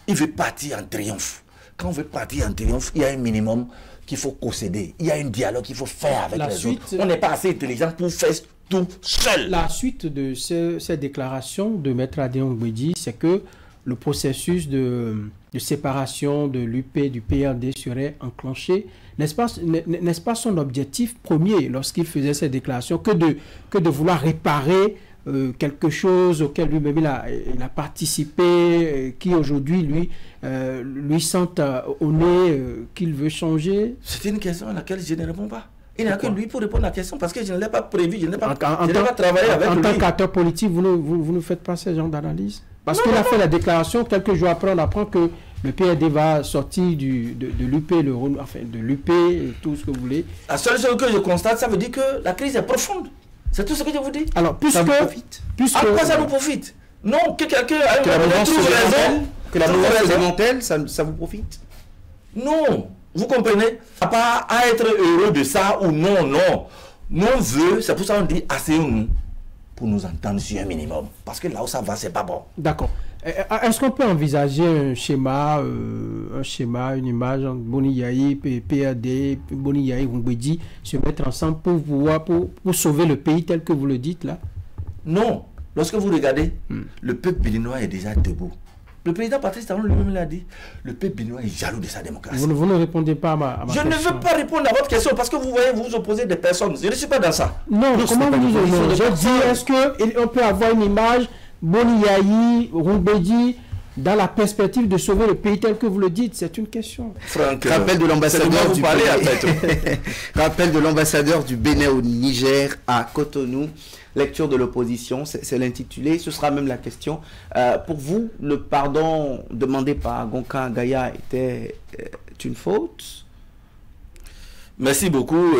il veut partir en triomphe. Quand on veut partir en triomphe, il y a un minimum qu'il faut concéder. Il y a un dialogue qu'il faut faire avec les autres. On n'est pas assez intelligent pour faire tout seul. La suite de ces déclarations de Maître Adrien Ngouedji, c'est que le processus de séparation de l'UP du PRD serait enclenché. N'est-ce pas son objectif premier lorsqu'il faisait ces déclarations que de vouloir réparer quelque chose auquel lui-même il a participé, qui aujourd'hui lui sent au nez qu'il veut changer? C'est une question à laquelle je ne réponds pas. Il n'y a que lui pour répondre à la question parce que je ne l'ai pas prévu, je n'ai pas travaillé avec lui. En tant qu'acteur politique, vous ne faites pas ce genre d'analyse? Parce qu'il a fait la déclaration, quelques jours après, on apprend que le PRD va sortir de l'UP, de l'UP et tout ce que vous voulez. La seule chose que je constate, ça veut dire que la crise est profonde. C'est tout ce que je vous dis. Alors, ça vous profite. À quoi ça nous profite? Non, que quelqu'un a la mouvance se démantèle, ça vous profite? Non, vous comprenez? Pas à être heureux de ça ou non, non. Nos voeux, c'est pour ça qu'on dit asseyons-nous pour nous entendre sur un minimum. Parce que là où ça va, c'est pas bon. D'accord. Est-ce qu'on peut envisager un schéma, une image entre Boni Yayi, PRD, Boni Yayi, Ngouedji se mettre ensemble pour sauver le pays tel que vous le dites là? Non. Lorsque vous regardez, le peuple béninois est déjà debout. Le président Patrice Talon lui-même l'a dit. Le peuple béninois est jaloux de sa démocratie. Vous ne répondez pas à ma question. Je ne veux pas répondre à votre question parce que vous voyez, vous opposez des personnes. Je ne suis pas dans ça. Non, comment vous nous opposez? Je dis, est-ce qu'on peut avoir une image Boni Yayi, Ngouedji, dans la perspective de sauver le pays tel que vous le dites? C'est une question. Franck, rappel de l'ambassadeur du rappel de l'ambassadeur du Bénin au Niger à Cotonou. Lecture de l'opposition, c'est l'intitulé. Ce sera même la question. Pour vous, le pardon demandé par Gonka Gaya était une faute? Merci beaucoup.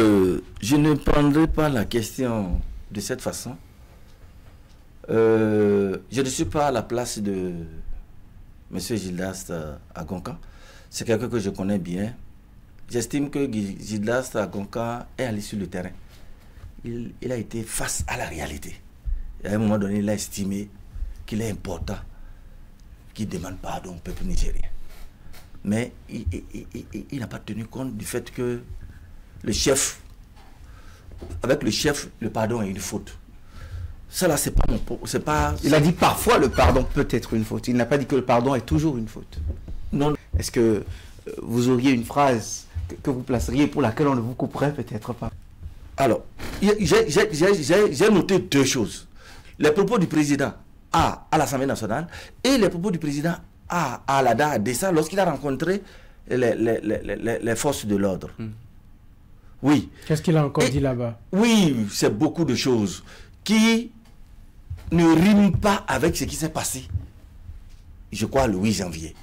Je ne prendrai pas la question de cette façon. Je ne suis pas à la place de M. Gildas Agonka. C'est quelqu'un que je connais bien. J'estime que Gildas Agonka est allé sur le terrain. Il a été face à la réalité. Et à un moment donné, il a estimé qu'il est important qu'il demande pardon au peuple nigérien. Mais il n'a pas tenu compte du fait que avec le chef, le pardon est une faute. Ça là, c'est pas Il a dit parfois le pardon peut être une faute. Il n'a pas dit que le pardon est toujours une faute. Non. Est-ce que vous auriez une phrase que vous placeriez pour laquelle on ne vous couperait peut-être pas? Alors, j'ai noté deux choses. Les propos du président à l'Assemblée nationale et les propos du président à Alada Dessa lorsqu'il a rencontré les forces de l'ordre. Oui. Qu'est-ce qu'il a encore dit là-bas? Oui, c'est beaucoup de choses qui ne rime pas avec ce qui s'est passé, je crois, le 8 janvier.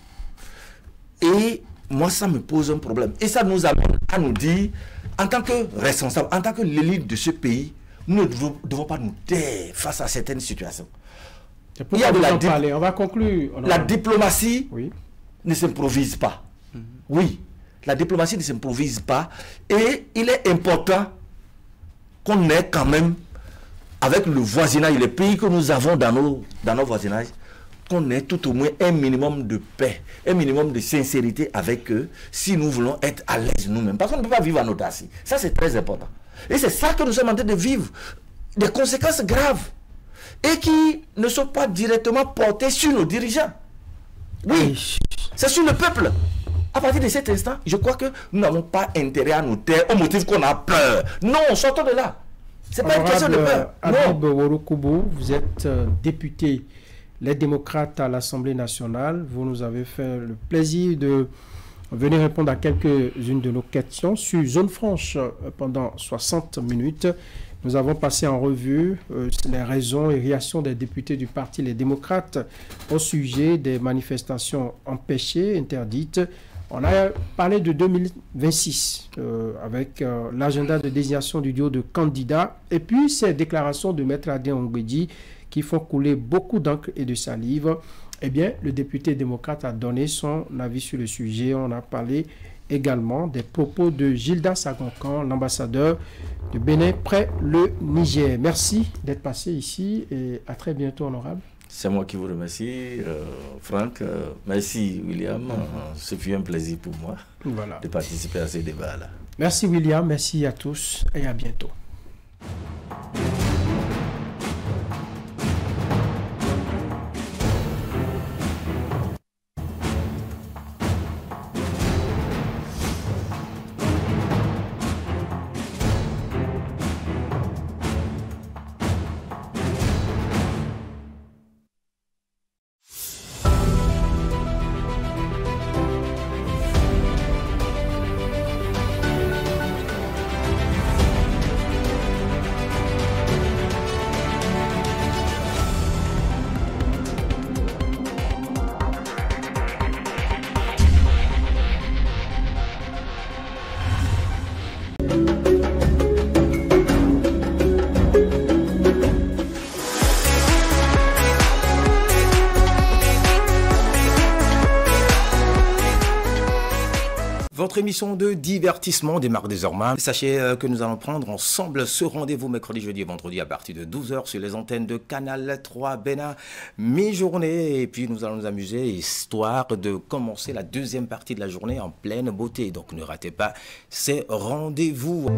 Et moi, ça me pose un problème. Et ça nous amène à nous dire, en tant que responsable, en tant que l'élite de ce pays, nous ne devons pas nous taire face à certaines situations. Il y a de parler. On va conclure. La diplomatie ne s'improvise pas. Oui, la diplomatie ne s'improvise pas. Et il est important qu'on ait quand même, avec le voisinage, les pays que nous avons dans nos voisinages, qu'on ait tout au moins un minimum de paix, un minimum de sincérité avec eux, si nous voulons être à l'aise nous-mêmes. Parce qu'on ne peut pas vivre en autarcie. Ça, c'est très important. Et c'est ça que nous sommes en train de vivre. Des conséquences graves. Et qui ne sont pas directement portées sur nos dirigeants. Oui, c'est sur le peuple. À partir de cet instant, je crois que nous n'avons pas intérêt à nous taire au motif qu'on a peur. Non, sortons de là. C'est pas une question de peur. Habib Worokobo, vous êtes député Les Démocrates à l'Assemblée nationale. Vous nous avez fait le plaisir de venir répondre à quelques-unes de nos questions sur Zone Franche pendant 60 minutes. Nous avons passé en revue les raisons et réactions des députés du parti Les Démocrates au sujet des manifestations empêchées, interdites. On a parlé de 2026 avec l'agenda de désignation du duo de candidats et puis ces déclarations de Maître Adrien Ongbedji qui font couler beaucoup d'encre et de salive. Eh bien, le député démocrate a donné son avis sur le sujet. On a parlé également des propos de Gilda Sagonkan, l'ambassadeur de Bénin près le Niger. Merci d'être passé ici et à très bientôt, honorable. C'est moi qui vous remercie, Franck. Merci, William. Ce fut un plaisir pour moi de participer à ces débats-là. Merci, William. Merci à tous et à bientôt. Votre émission de divertissement démarre désormais. Sachez que nous allons prendre ensemble ce rendez-vous mercredi, jeudi et vendredi à partir de 12h sur les antennes de Canal 3 Bénin, mi-journée. Et puis nous allons nous amuser, histoire de commencer la deuxième partie de la journée en pleine beauté. Donc ne ratez pas ces rendez-vous.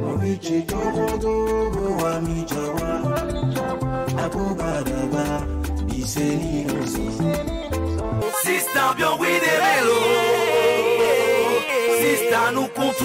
Sister, bien oui, des vélos. Sister, nous comptons.